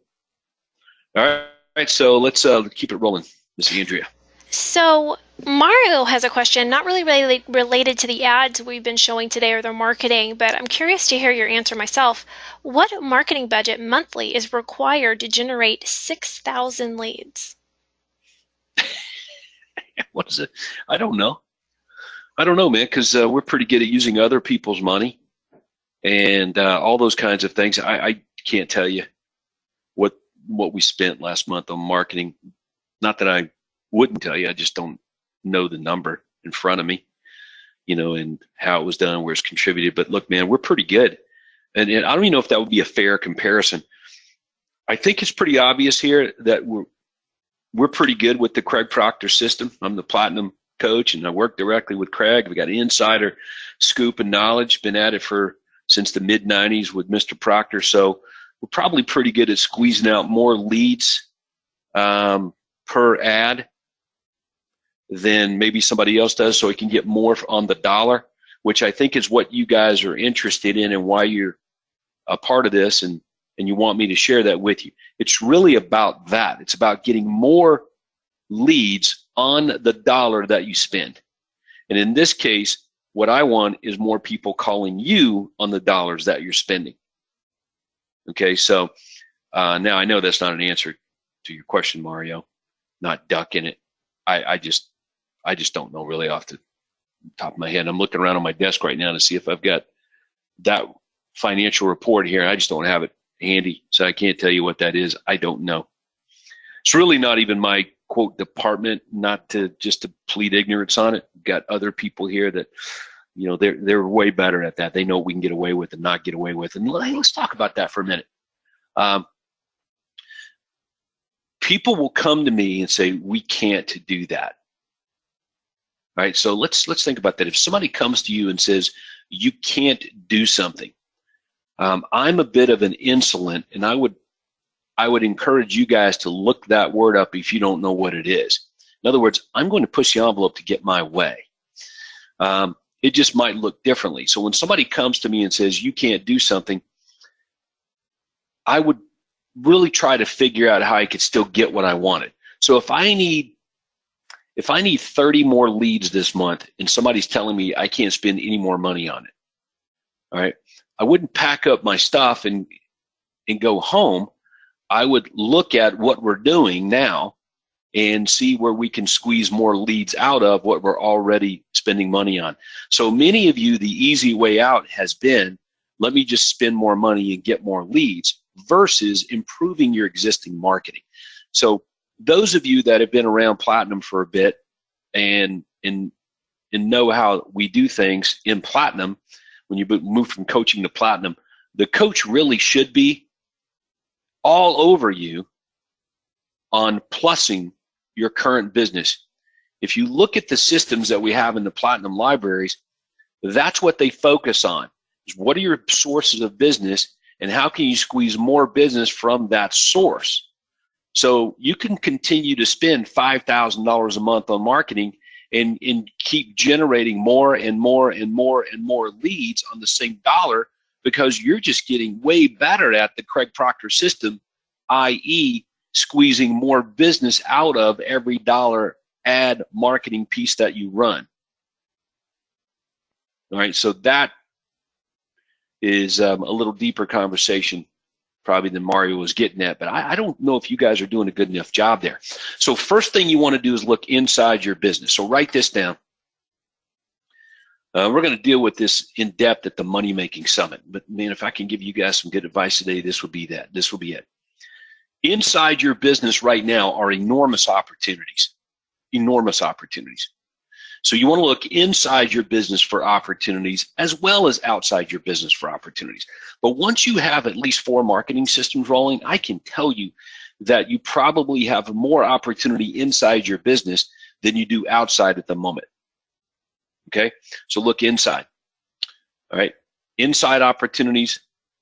All right, so let's keep it rolling, Miss Andrea. So Mario has a question, not really related to the ads we've been showing today or their marketing, but I'm curious to hear your answer myself. What marketing budget monthly is required to generate 6,000 leads? What is it? I don't know. Man, because we're pretty good at using other people's money and all those kinds of things. I can't tell you what we spent last month on marketing. Not that I wouldn't tell you, I just don't know the number in front of me, and how it was done, where it's contributed. But look, man, we're pretty good. And I don't even know if that would be a fair comparison. I think it's pretty obvious here that we're pretty good with the Craig Proctor system. I'm the platinum coach, and I work directly with Craig. We got insider scoop and knowledge. Been at it since the mid '90s with Mr. Proctor. So we're probably pretty good at squeezing out more leads per ad than maybe somebody else does, so we can get more on the dollar, which I think is what you guys are interested in and why you're a part of this, and you want me to share that with you. It's really about that. It's about getting more leads on the dollar that you spend. And in this case, what I want is more people calling you on the dollars that you're spending. Okay, so now I know that's not an answer to your question, Mario. Not ducking it. I just don't know really off the top of my head. I'm looking around on my desk right now to see if I've got that financial report here. I just don't have it handy, so I can't tell you what that is. I don't know. It's really not even my quote department, not to just to plead ignorance on it. We've got other people here that they're way better at that. They know what we can get away with and not get away with. And let's talk about that for a minute. People will come to me and say, we can't do that. Right? So let's think about that. If somebody comes to you and says, you can't do something, I'm a bit of an insolent, and I would encourage you guys to look that word up if you don't know what it is. In other words, I'm going to push the envelope to get my way. It just might look differently. So when somebody comes to me and says, you can't do something, I would really try to figure out how I could still get what I wanted. So if I need 30 more leads this month and somebody's telling me I can't spend any more money on it, all right, I wouldn't pack up my stuff and go home. I would look at what we're doing now and see where we can squeeze more leads out of what we're already spending money on. So many of you, the easy way out has been, let me just spend more money and get more leads versus improving your existing marketing. So those of you that have been around Platinum for a bit and know how we do things in Platinum, when you move from coaching to Platinum, the coach really should be all over you on plussing your current business. If you look at the systems that we have in the Platinum libraries, that's what they focus on. Is what are your sources of business and how can you squeeze more business from that source? So you can continue to spend $5,000 a month on marketing and keep generating more and more and more and more leads on the same dollar because you're just getting way better at the Craig Proctor system, i.e. squeezing more business out of every dollar ad marketing piece that you run. All right, so that is a little deeper conversation probably than Mario was getting at, but I don't know if you guys are doing a good enough job there. So first thing you want to do is look inside your business. So write this down. We're going to deal with this in depth at the Money Making Summit, but man, if I can give you guys some good advice today, this would be that. This will be it. Inside your business right now are enormous opportunities, enormous opportunities. So you want to look inside your business for opportunities as well as outside your business for opportunities. But once you have at least 4 marketing systems rolling, I can tell you that you probably have more opportunity inside your business than you do outside at the moment. Okay, so look inside. All right, inside opportunities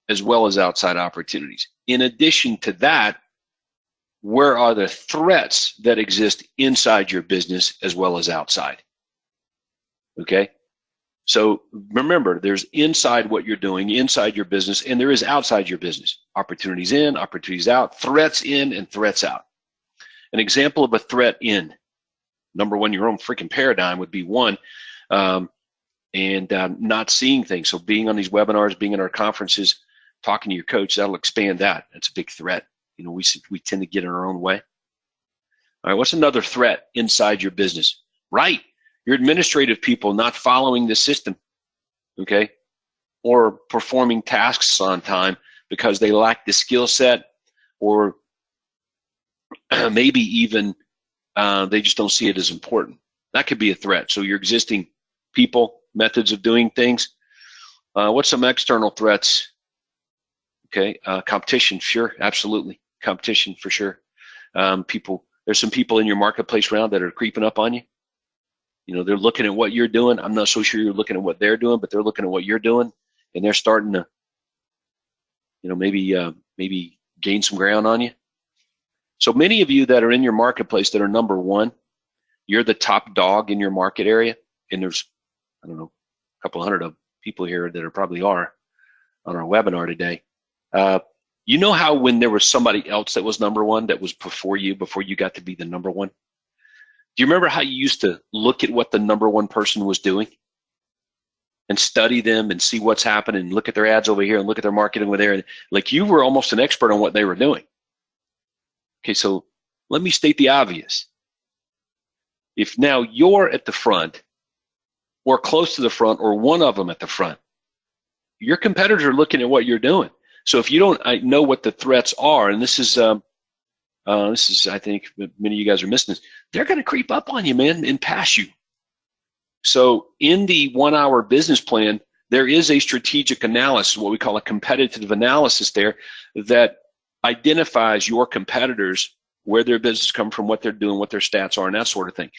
as well as outside opportunities. In addition to that, where are the threats that exist inside your business as well as outside? Okay, so remember, there's inside what you're doing, inside your business, and there is outside your business. Opportunities in, opportunities out, threats in and threats out. An example of a threat in, number one, your own freaking paradigm would be one, not seeing things. So being on these webinars, being in our conferences, talking to your coach, that'll expand that. That's a big threat. You know, we tend to get in our own way. All right, what's another threat inside your business? Right. Your administrative people not following the system, okay, or performing tasks on time because they lack the skill set, or maybe even they just don't see it as important. That could be a threat. So your existing people, methods of doing things. What's some external threats? Okay, competition, sure, absolutely. Competition for sure. There's some people in your marketplace round that are creeping up on you. You know, they're looking at what you're doing. I'm not so sure you're looking at what they're doing, but they're looking at what you're doing, and they're starting to, you know, maybe gain some ground on you. So many of you that are in your marketplace that are number one, you're the top dog in your market area, and there's, I don't know, a couple hundred of people here that are probably are on our webinar today. You know how when there was somebody else that was number one that was before you got to be the number one? Do you remember how you used to look at what the number one person was doing and study them and see what's happening and look at their ads over here and look at their marketing over there? And like you were almost an expert on what they were doing. Okay, so let me state the obvious. If now you're at the front or close to the front or one of them at the front, your competitors are looking at what you're doing. So if you don't know what the threats are, and this is I think many of you guys are missing this, they're going to creep up on you, man, and pass you. So in the 1 hour business plan, there is a strategic analysis, what we call a competitive analysis there, that identifies your competitors, where their business come from, what they're doing, what their stats are, and that sort of thing.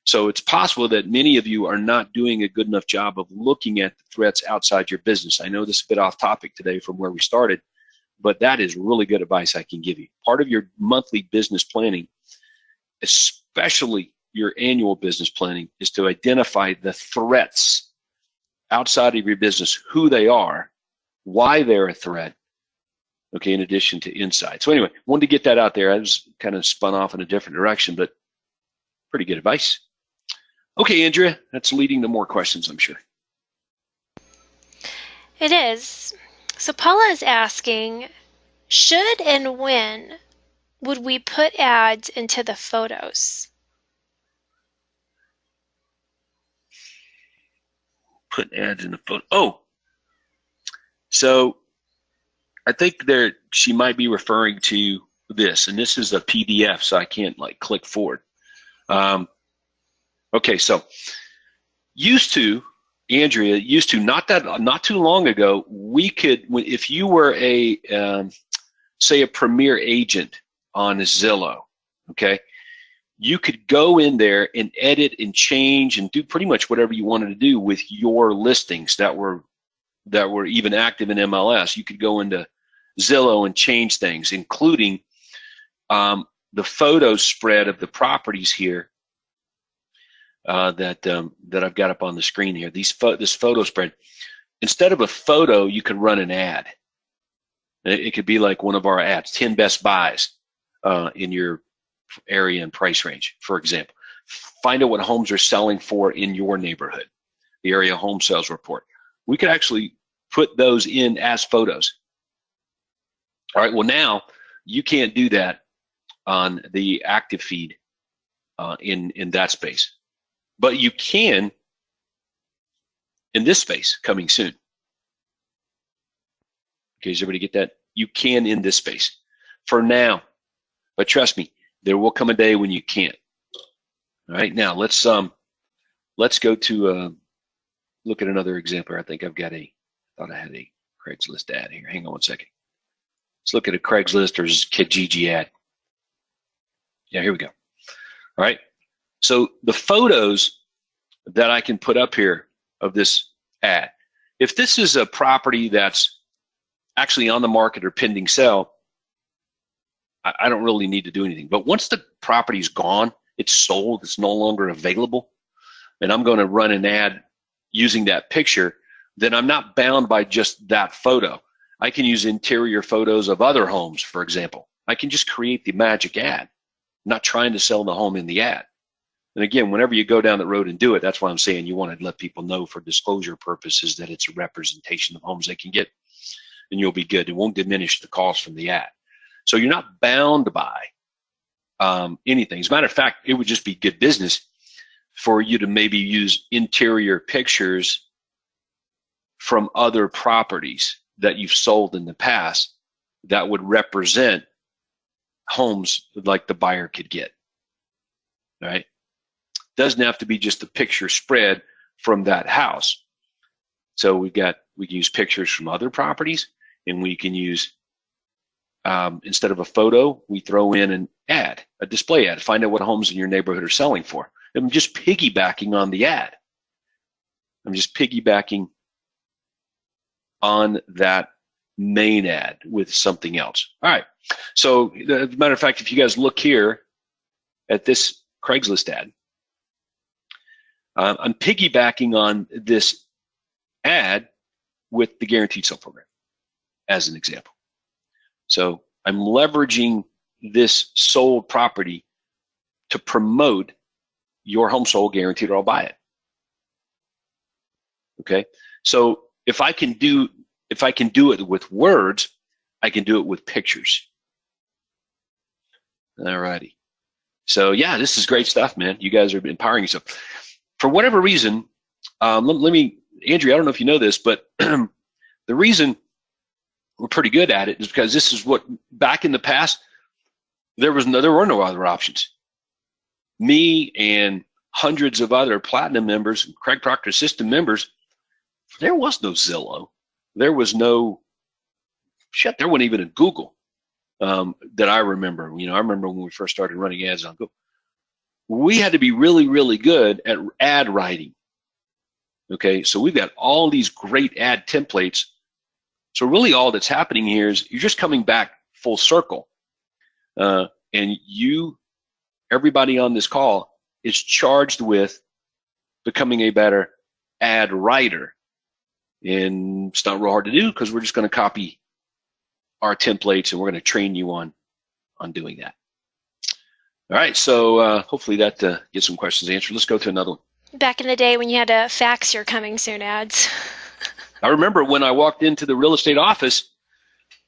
So it's possible that many of you are not doing a good enough job of looking at the threats outside your business. I know this is a bit off topic today from where we started, but that is really good advice I can give you. Part of your monthly business planning, especially your annual business planning, is to identify the threats outside of your business, who they are, why they're a threat, okay, in addition to inside. So anyway, wanted to get that out there. I was kind of spun off in a different direction, but pretty good advice. Okay, Andrea, that's leading to more questions, I'm sure. It is. So Paula is asking, should and when would we put ads into the photos? Put ads in the photo. Oh, so I think there she might be referring to this, and this is a PDF, so I can't like click forward. Okay, so Andrea, not too long ago, we could, if you were a say a premier agent on Zillow, okay, you could go in there and edit and change and do pretty much whatever you wanted to do with your listings that were even active in MLS. You could go into Zillow and change things, including the photo spread of the properties here that I've got up on the screen here. This photo spread. Instead of a photo, you could run an ad. It could be like one of our ads, 10 best buys in your area and price range, for example. Find out what homes are selling for in your neighborhood, the area home sales report. We could actually put those in as photos. All right, well now you can't do that on the active feed in that space, but you can in this space coming soon. Okay, does everybody get that? You can in this space for now, but trust me, there will come a day when you can't. All right, now let's go to look at another example. I think I've got thought I had a Craigslist ad here. Hang on one second. Let's look at a Craigslist or Kijiji ad. Yeah, here we go. All right, so the photos that I can put up here of this ad, if this is a property that's actually on the market or pending sale, I don't really need to do anything. But once the property's gone, it's sold, it's no longer available, and I'm going to run an ad using that picture, then I'm not bound by just that photo. I can use interior photos of other homes, for example. I can just create the magic ad. I'm not trying to sell the home in the ad. And again, whenever you go down the road and do it, that's why I'm saying you want to let people know for disclosure purposes that it's a representation of homes they can get, and you'll be good. It won't diminish the cost from the ad. So you're not bound by anything. As a matter of fact, it would just be good business for you to maybe use interior pictures from other properties that you've sold in the past that would represent homes like the buyer could get. All right? Doesn't have to be just a picture spread from that house. So we can use pictures from other properties, and we can use instead of a photo, we throw in an ad, a display ad. Find out what homes in your neighborhood are selling for. I'm just piggybacking on the ad. I'm just piggybacking on that main ad with something else. All right. So, as a matter of fact, if you guys look here at this Craigslist ad, I'm piggybacking on this ad with the Guaranteed Sale Program as an example. So I'm leveraging this sold property to promote your home sold, guaranteed, or I'll buy it. Okay. So if I can do it with words, I can do it with pictures. All righty. So yeah, this is great stuff, man. You guys are empowering yourself. For whatever reason, let me, Andrea, I don't know if you know this, but the reason we're pretty good at it is because this is what, back in the past, there were no other options. Me and hundreds of other Platinum members, Craig Proctor System members, there was no Zillow. There was no, there wasn't even a Google that I remember. I remember when we first started running ads on Google. We had to be really, really good at ad writing. Okay, so we've got all these great ad templates. So really all that's happening here is you're just coming back full circle. And everybody on this call is charged with becoming a better ad writer. And it's not real hard to do because we're just going to copy our templates and we're going to train you on doing that. All right, so hopefully that gets some questions answered. Let's go to another one. Back in the day when you had to fax your coming soon ads. I remember when I walked into the real estate office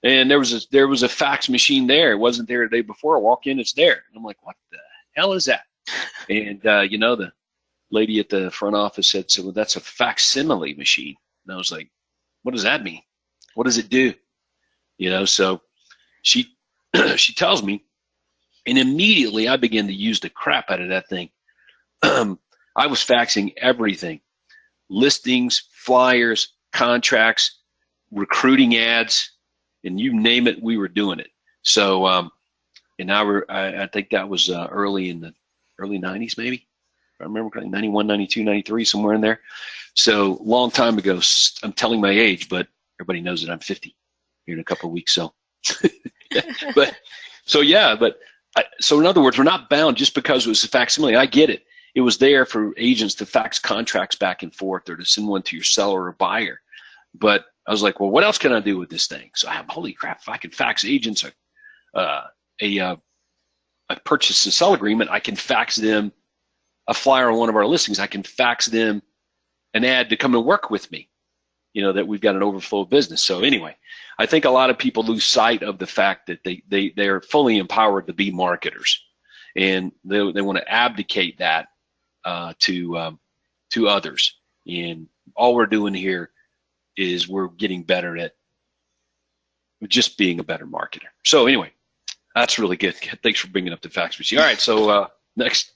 and there was a fax machine there. It wasn't there the day before. I walk in, it's there. And I'm like, what the hell is that? And the lady at the front office said, so well, that's a facsimile machine. And I was like, what does that mean? What does it do? So she tells me, and immediately I began to use the crap out of that thing. I was faxing everything: listings, flyers, contracts, recruiting ads, and you name it, we were doing it. So, and I think that was early in the early 90s, maybe. If I remember correctly, 91, 92, 93, somewhere in there. So long time ago. I'm telling my age, but everybody knows that I'm 50 here in a couple of weeks. So, so in other words, we're not bound just because it was a facsimile. I get it. It was there for agents to fax contracts back and forth or to send one to your seller or buyer. But I was like, well, what else can I do with this thing? So holy crap, if I can fax agents a purchase and sell agreement, I can fax them a flyer on one of our listings. I can fax them an ad to come and work with me, that we've got an overflow of business. So anyway, I think a lot of people lose sight of the fact that they're fully empowered to be marketers, and they want to abdicate that to others. And all we're doing here is we're getting better at just being a better marketer. So anyway, that's really good. Thanks for bringing up the fax machine. All right, so next.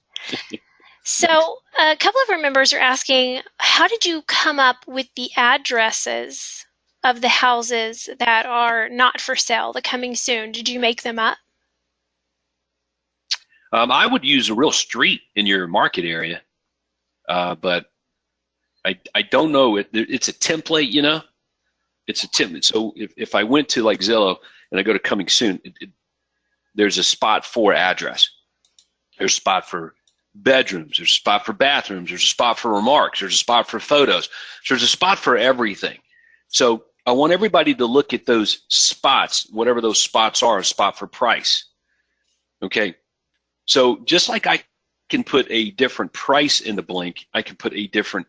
So a couple of our members are asking, how did you come up with the addresses of the houses that are not for sale, the coming soon? Did you make them up? I would use a real street in your market area, but I don't know. It's a template, It's a template. So if I went to like Zillow and I go to coming soon, there's a spot for address. There's a spot for bedrooms. There's a spot for bathrooms. There's a spot for remarks. There's a spot for photos. So there's a spot for everything. So I want everybody to look at those spots, whatever those spots are, a spot for price. Okay. So just like I can put a different price in the blank, I can put a different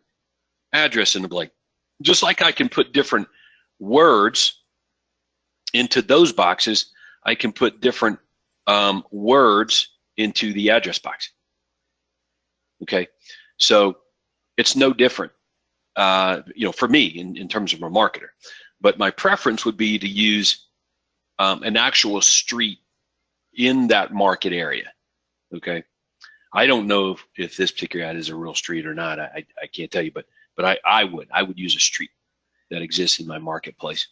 address in the blank. Just like I can put different words into those boxes, I can put different words into the address box. Okay, so it's no different, for me in terms of a marketer. But my preference would be to use an actual street in that market area. Okay, I don't know if this particular ad is a real street or not. I can't tell you, but I would use a street that exists in my marketplace.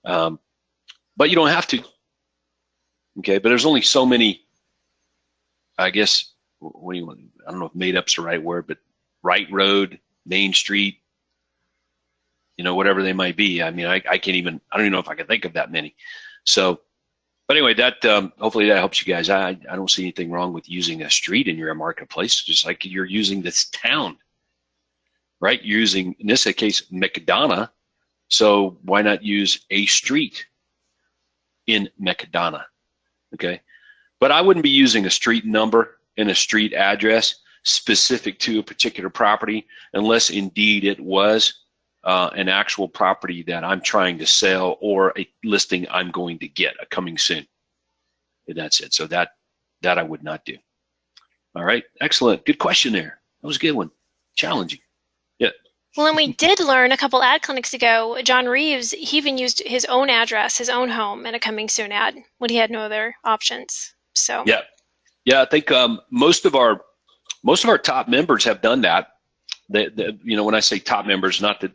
But you don't have to. Okay, but there's only so many, I guess, what do you want? I don't know if made up's the right word, but Wright Road, Main Street, whatever they might be. I mean, I don't even know if I can think of that many. So, but anyway, that hopefully that helps you guys. I don't see anything wrong with using a street in your marketplace, just like you're using this town, right? You're using, in this case, McDonough. So why not use a street in McDonough? Okay, but I wouldn't be using a street number and a street address specific to a particular property unless indeed it was an actual property that I'm trying to sell or a listing I'm going to get, a coming soon. And that's it. So that I would not do. All right, excellent. Good question there. That was a good one. Challenging. Yeah. Well, and we did learn a couple ad clinics ago, John Reeves, he even used his own address, his own home in a coming soon ad when he had no other options. So yeah, I think most of our most of our top members have done that. When I say top members, not that,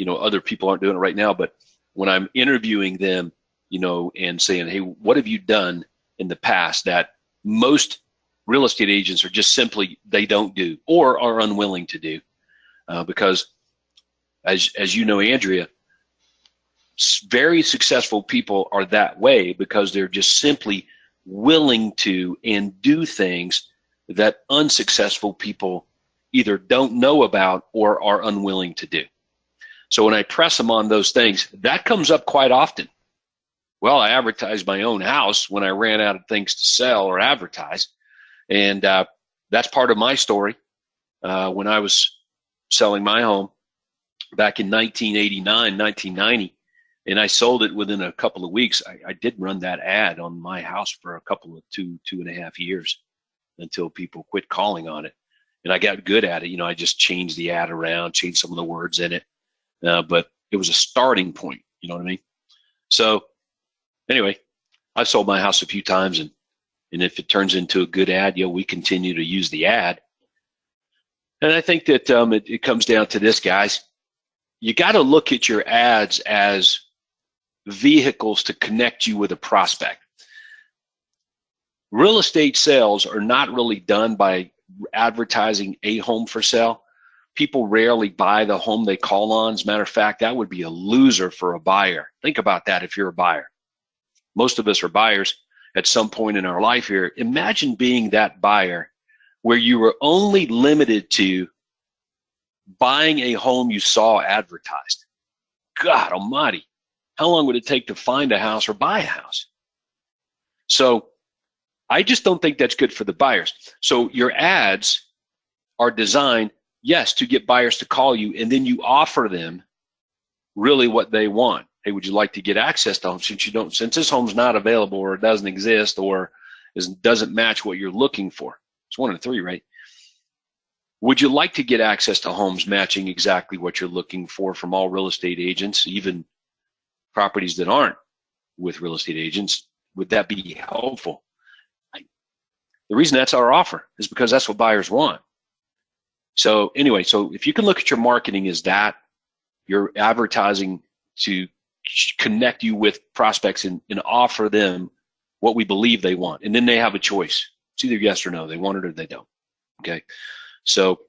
other people aren't doing it right now, but when I'm interviewing them, and saying, hey, what have you done in the past that most real estate agents are just simply, they don't do or are unwilling to do? Because as you know, Andrea, very successful people are that way because they're just simply willing to and do things that unsuccessful people either don't know about or are unwilling to do. So when I press them on those things, that comes up quite often. Well, I advertised my own house when I ran out of things to sell or advertise. And that's part of my story. When I was selling my home back in 1989, 1990, and I sold it within a couple of weeks, I did run that ad on my house for a couple of two and a half years until people quit calling on it. And I got good at it. I just changed the ad around, changed some of the words in it. But it was a starting point. You know what I mean? So anyway, I've sold my house a few times, and if it turns into a good ad, we continue to use the ad. And I think that it comes down to this, guys. You got to look at your ads as vehicles to connect you with a prospect. Real estate sales are not really done by advertising a home for sale. People rarely buy the home they call on. As a matter of fact, that would be a loser for a buyer. Think about that if you're a buyer. Most of us are buyers at some point in our life here. Imagine being that buyer where you were only limited to buying a home you saw advertised. God almighty, how long would it take to find a house or buy a house? So I just don't think that's good for the buyers. So your ads are designed, yes, to get buyers to call you, and then you offer them really what they want. Hey, would you like to get access to home since this home's not available or it doesn't exist or doesn't match what you're looking for? It's one of the three, right? Would you like to get access to homes matching exactly what you're looking for from all real estate agents, even properties that aren't with real estate agents? Would that be helpful? The reason that's our offer is because that's what buyers want. So anyway, so if you can look at your marketing as that, you're advertising to connect you with prospects and offer them what we believe they want. And then they have a choice. It's either yes or no. They want it or they don't. Okay. So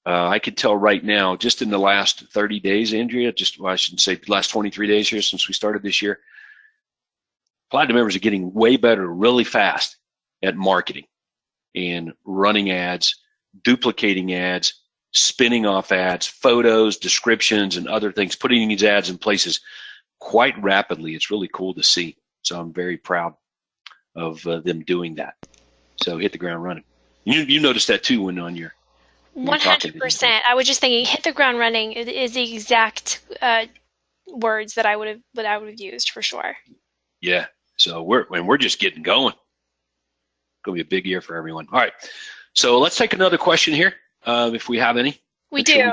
I could tell right now, just in the last 30 days, Andrea, I shouldn't say the last 23 days here since we started this year, Platinum members are getting way better really fast at marketing and running ads, duplicating ads, spinning off ads, photos, descriptions, and other things, putting these ads in places quite rapidly. It's really cool to see. So I'm very proud of them doing that. So hit the ground running. You noticed that too when on your 100%. I was just thinking, hit the ground running is the exact words that I would have used for sure. Yeah. So we're just getting going. Gonna be a big year for everyone. All right. So let's take another question here, if we have any. We do.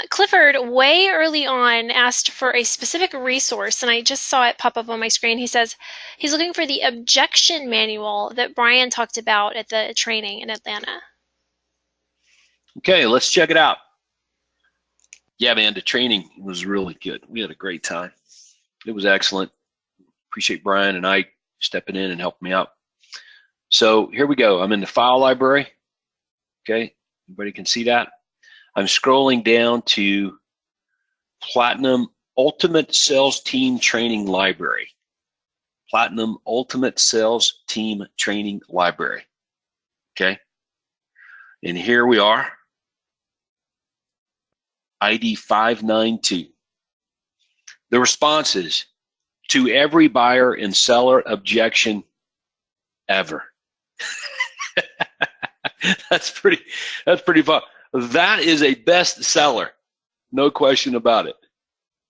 Clifford, way early on, asked for a specific resource, and I just saw it pop up on my screen. He says he's looking for the objection manual that Brian talked about at the training in Atlanta. Okay, let's check it out. Yeah, man, the training was really good. We had a great time. It was excellent. Appreciate Brian and Ike stepping in and helping me out. So here we go. I'm in the file library. Okay, everybody can see that. I'm scrolling down to Platinum Ultimate Sales Team Training Library. Platinum Ultimate Sales Team Training Library. Okay, and here we are. ID 592. The responses to every buyer and seller objection ever. That's pretty fun. That is a bestseller, no question about it.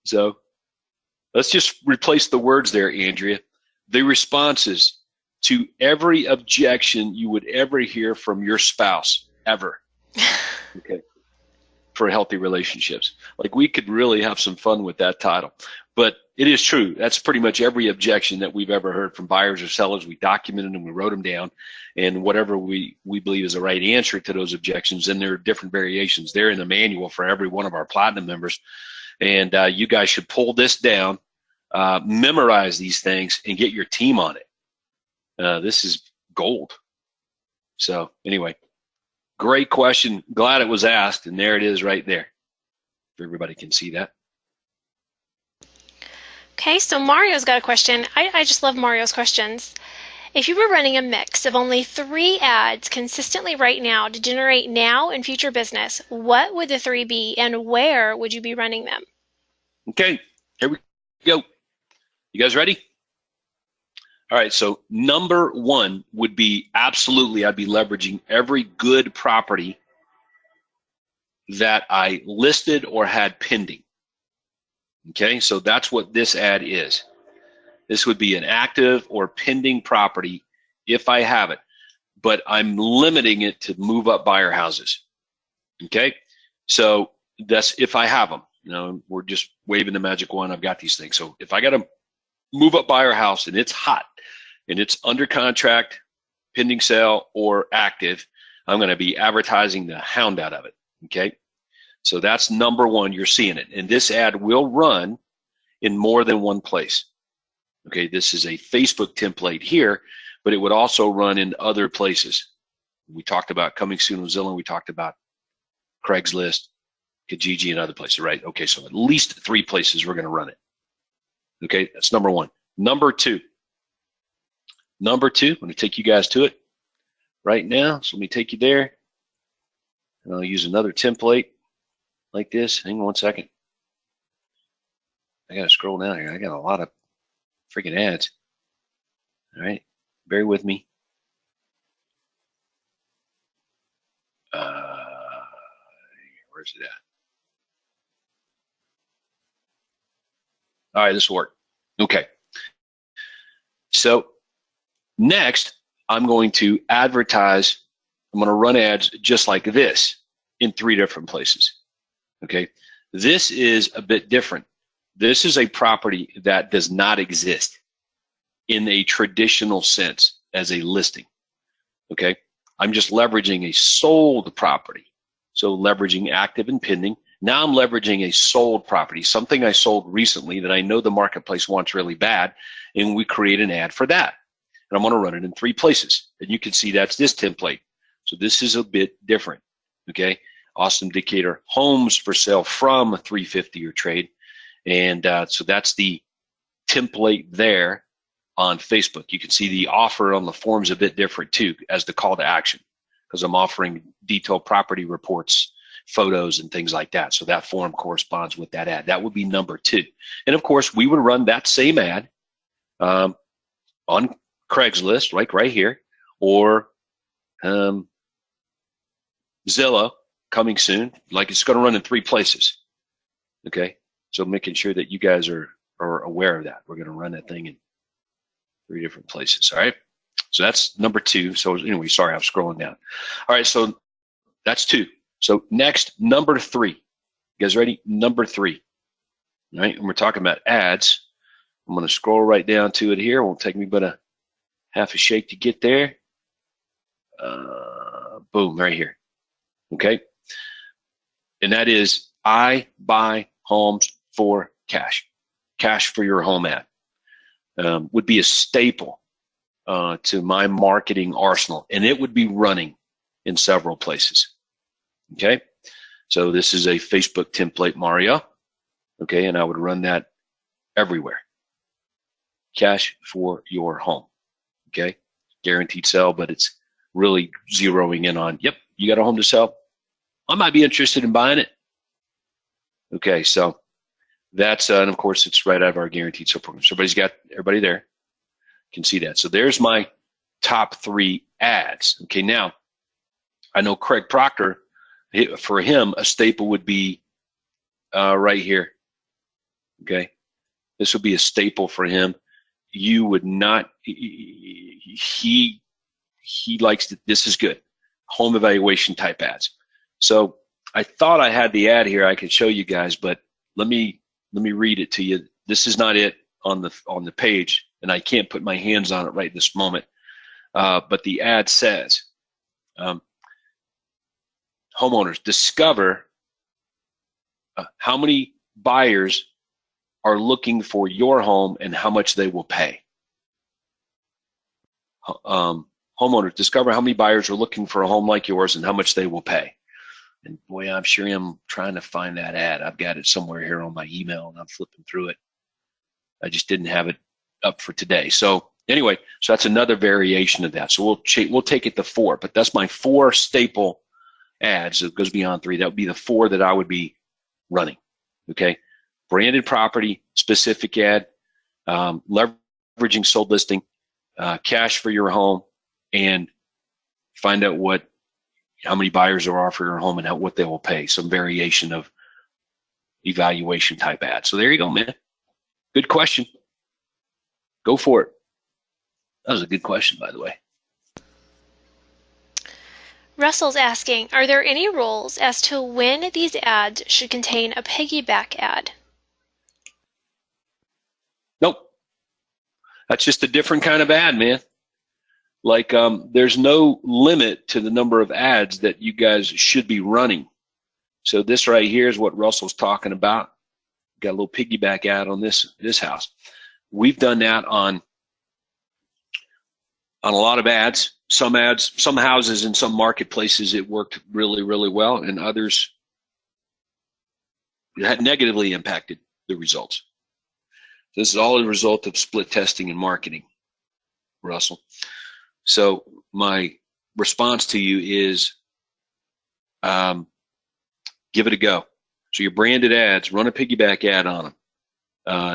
So let's just replace the words there, Andrea. The responses to every objection you would ever hear from your spouse, ever. Okay. For healthy relationships. Like, we could really have some fun with that title. But it is true. That's pretty much every objection that we've ever heard from buyers or sellers. We documented them, we wrote them down, and whatever we believe is the right answer to those objections, and there are different variations. They're in the manual for every one of our Platinum members, and you guys should pull this down, memorize these things, and get your team on it. This is gold. So anyway, great question. Glad it was asked, and there it is right there. If everybody can see that. Okay, so Mario's got a question. I just love Mario's questions. If you were running a mix of only 3 ads consistently right now to generate now and future business, what would the 3 be, and where would you be running them? Okay, here we go. You guys ready? All right, so number 1 would be absolutely, I'd be leveraging every good property that I listed or had pending. Okay, so that's what this ad is. This would be an active or pending property if I have it, but I'm limiting it to move up buyer houses. Okay, so that's if I have them. You know, we're just waving the magic wand. I've got these things. So if I got to move up buyer house and it's hot and it's under contract, pending sale, or active, I'm going to be advertising the hound out of it. Okay. So that's number 1, you're seeing it. And this ad will run in more than one place. Okay, this is a Facebook template here, but it would also run in other places. We talked about Coming Soon on Zillow, we talked about Craigslist, Kijiji, and other places, right? Okay, so at least 3 places we're going to run it. Okay, that's number 1. Number 2, I'm going to take you guys to it right now. So let me take you there. And I'll use another template like this. Hang on one second. I got to scroll down here. I got a lot of freaking ads. All right, bear with me. Where's it at? All right, this will work. Okay. So next, I'm going to advertise. I'm going to run ads just like this in 3 different places. Okay, this is a bit different. This is a property that does not exist in a traditional sense as a listing. Okay, I'm just leveraging a sold property. So leveraging active and pending. Now I'm leveraging a sold property, something I sold recently that I know the marketplace wants really bad, and we create an ad for that. And I'm going to run it in 3 places. And you can see that's this template. So this is a bit different. Okay. Awesome Decatur homes for sale from a 350 or trade. And so that's the template there on Facebook. You can see the offer on the form's a bit different too as the call to action, because I'm offering detailed property reports, photos, and things like that. So that form corresponds with that ad. That would be number 2. And of course, we would run that same ad on Craigslist, like right here, or Zillow, Coming Soon. Like, it's going to run in 3 places. Okay, so making sure that you guys are aware of that. We're going to run that thing in 3 different places. All right, so that's number 2. So anyway, sorry, I'm scrolling down. All right, so that's 2. So next, number 3. You guys ready? Number 3. All right, and we're talking about ads. I'm going to scroll right down to it here. It won't take me but a half a shake to get there. Boom, right here. Okay, and that is I buy homes for cash. Cash for your home ad would be a staple to my marketing arsenal, and it would be running in several places. Okay, so this is a Facebook template, Mario. Okay, and I would run that everywhere. Cash for your home. Okay, guaranteed sell, but it's really zeroing in on, yep, you got a home to sell. I might be interested in buying it. Okay, so that's, and of course, it's right out of our guaranteed sale program. So everybody there can see that. So there's my top 3 ads. Okay, now I know Craig Proctor, for him, a staple would be right here. Okay, this would be a staple for him. You would not, he likes it. This is good. Home evaluation type ads. So I thought I had the ad here I could show you guys, but let me read it to you. this is not it on the page, and I can't put my hands on it right this moment. But the ad says, homeowners, discover how many buyers are looking for your home and how much they will pay. Homeowners, discover how many buyers are looking for a home like yours and how much they will pay. And boy, I'm sure I'm trying to find that ad. I've got it somewhere here on my email, and I'm flipping through it. I just didn't have it up for today. So anyway, so that's another variation of that. So we'll take it to 4, but that's my 4 staple ads. It goes beyond 3. That would be the 4 that I would be running. Okay, branded property, specific ad, leveraging sold listing, cash for your home, and find out how many buyers are offering your home and what they will pay. Some variation of evaluation type ad. So there you go, man. Good question. Go for it. That was a good question, by the way. Russell's asking, are there any rules as to when these ads should contain a piggyback ad? Nope. That's just a different kind of ad, man. Like, there's no limit to the number of ads that you guys should be running. So this right here is what Russell's talking about. Got a little piggyback ad on this house. We've done that on a lot of ads. Some houses in some marketplaces, it worked really, really well, and others, it had negatively impacted the results. This is all a result of split testing and marketing, Russell. So my response to you is give it a go. So your branded ads, run a piggyback ad on them,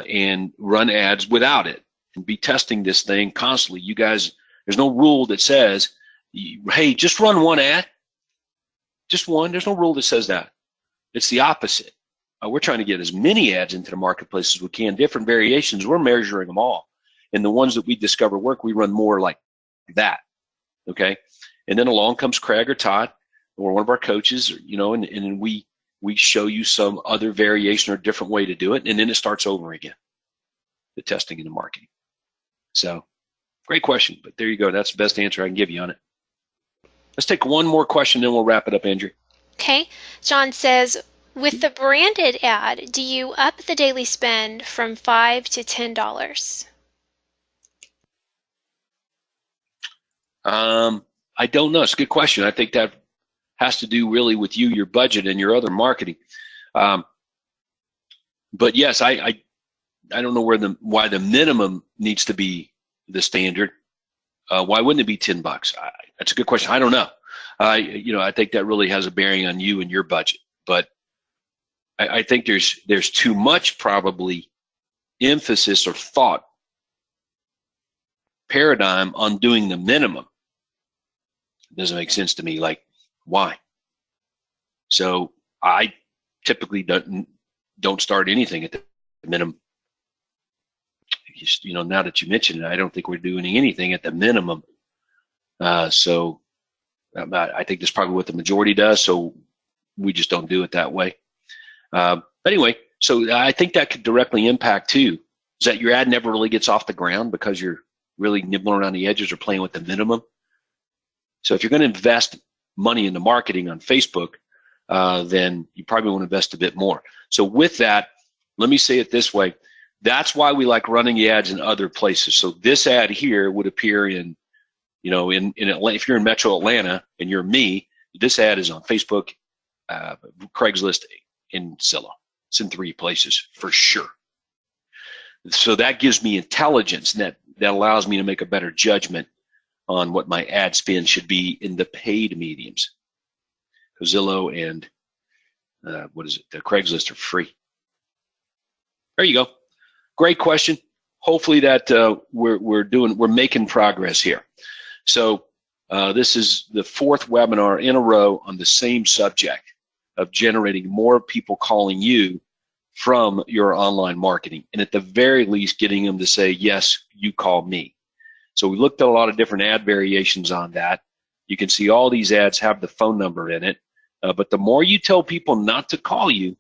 and run ads without it, and be testing this thing constantly. You guys, there's no rule that says, hey, just run one ad. Just one. There's no rule that says that. It's the opposite. We're trying to get as many ads into the marketplace as we can, different variations. We're measuring them all. And the ones that we discover work, we run more like that. Okay? And then along comes Craig or Todd or one of our coaches, and then we show you some other variation or different way to do it, and then it starts over again, the testing and the marketing. So, great question, but there you go. That's the best answer I can give you on it. Let's take one more question, then we'll wrap it up, Andrew. Okay. John says, with the branded ad, do you up the daily spend from $5 to $10? I don't know. It's a good question. I think that has to do really with you, your budget, and your other marketing. But yes, I don't know why the minimum needs to be the standard. Why wouldn't it be $10? That's a good question. I don't know. I think that really has a bearing on you and your budget. But I think there's too much probably emphasis or thought paradigm on doing the minimum. It doesn't make sense to me. Like, why? So I typically don't start anything at the minimum. Now that you mention it, I don't think we're doing anything at the minimum. So I think that's probably what the majority does. So we just don't do it that way. But anyway, so I think that could directly impact too, is that your ad never really gets off the ground because you're really nibbling around the edges or playing with the minimum. So if you're going to invest money into marketing on Facebook, then you probably want to invest a bit more. So with that, let me say it this way. That's why we like running the ads in other places. So this ad here would appear in Atlanta. If you're in Metro Atlanta and you're me, this ad is on Facebook, Craigslist, and Zillow. It's in 3 places for sure. So that gives me intelligence, and that allows me to make a better judgment on what my ad spend should be in the paid mediums. Zillow and the Craigslist are free. There you go. Great question. Hopefully that we're making progress here. So this is the 4th webinar in a row on the same subject of generating more people calling you from your online marketing, and at the very least getting them to say, yes, you call me. So we looked at a lot of different ad variations on that. You can see all these ads have the phone number in it, but the more you tell people not to call you,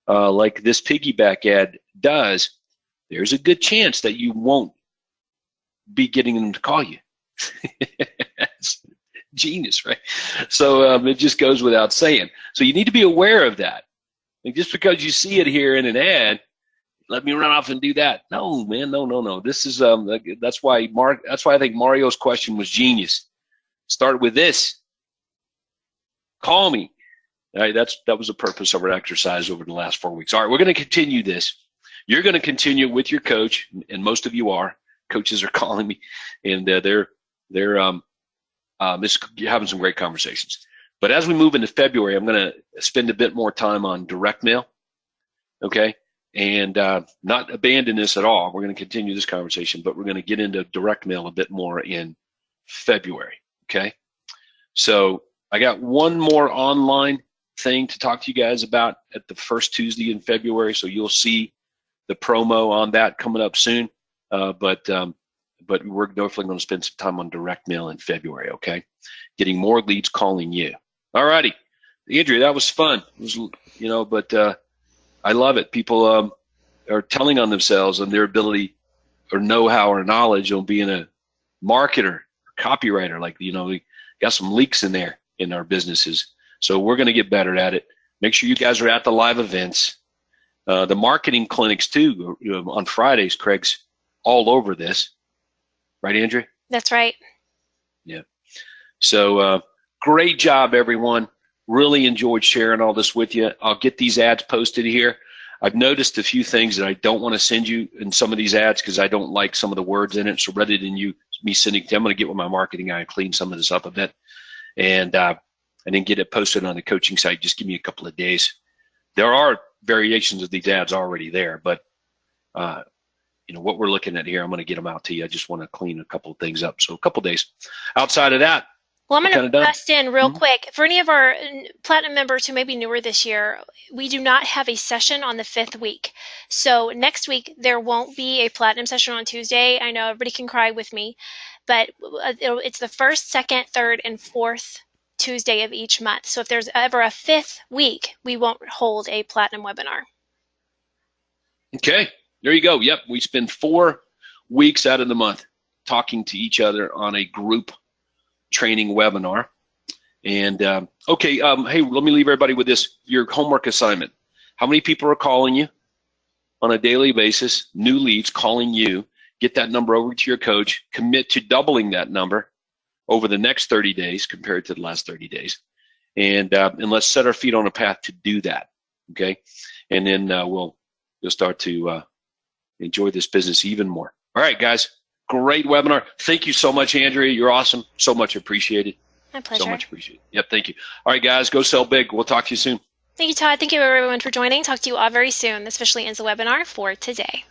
like this piggyback ad does, there's a good chance that you won't be getting them to call you. It's genius, right? So it just goes without saying. So you need to be aware of that. Like, just because you see it here in an ad, let me run off and do that. No, man, no. This is that's why I think Mario's question was genius. Start with this. Call me. All right, that was the purpose of our exercise over the last 4 weeks. All right, we're going to continue this. You're going to continue with your coach, and most of you are. Coaches are calling me, and they're having some great conversations. But as we move into February, I'm going to spend a bit more time on direct mail, okay, and not abandon this at all. We're going to continue this conversation, but we're going to get into direct mail a bit more in February, okay? So I got one more online thing to talk to you guys about at the first Tuesday in February, so you'll see the promo on that coming up soon. But we're definitely going to spend some time on direct mail in February, okay? Getting more leads calling you. All righty. Andrea, that was fun. It was, but I love it. People are telling on themselves and their ability or know-how or knowledge on being a marketer, copywriter. Like, we got some leaks in there in our businesses. So we're going to get better at it. Make sure you guys are at the live events. The marketing clinics, too, on Fridays. Craig's all over this. Right, Andrea? That's right. Yeah. So great job, everyone. Really enjoyed sharing all this with you. I'll get these ads posted here. I've noticed a few things that I don't want to send you in some of these ads because I don't like some of the words in it. So rather than me sending them, I'm going to get with my marketing guy and clean some of this up a bit. And then get it posted on the coaching site. Just give me a couple of days. There are variations of these ads already there, but what we're looking at here, I'm going to get them out to you. I just want to clean a couple of things up. So a couple of days. Outside of that, well, I'm going to bust in real quick. For any of our Platinum members who may be newer this year, we do not have a session on the 5th week. So next week, there won't be a Platinum session on Tuesday. I know everybody can cry with me, but it's the 1st, 2nd, 3rd, and 4th Tuesday of each month. So if there's ever a 5th week, we won't hold a Platinum webinar. Okay, there you go. Yep, we spend 4 weeks out of the month talking to each other on a group training webinar. And hey, let me leave everybody with this, your homework assignment. How many people are calling you on a daily basis, new leads calling you? Get that number over to your coach, commit to doubling that number over the next 30 days compared to the last 30 days. And let's set our feet on a path to do that, okay? And then we'll start to enjoy this business even more. All right, guys, great webinar. Thank you so much, Andrea. You're awesome. So much appreciated. My pleasure. So much appreciated. Yep, thank you. All right, guys, go sell big. We'll talk to you soon. Thank you, Todd. Thank you, everyone, for joining. Talk to you all very soon. This officially ends the webinar for today.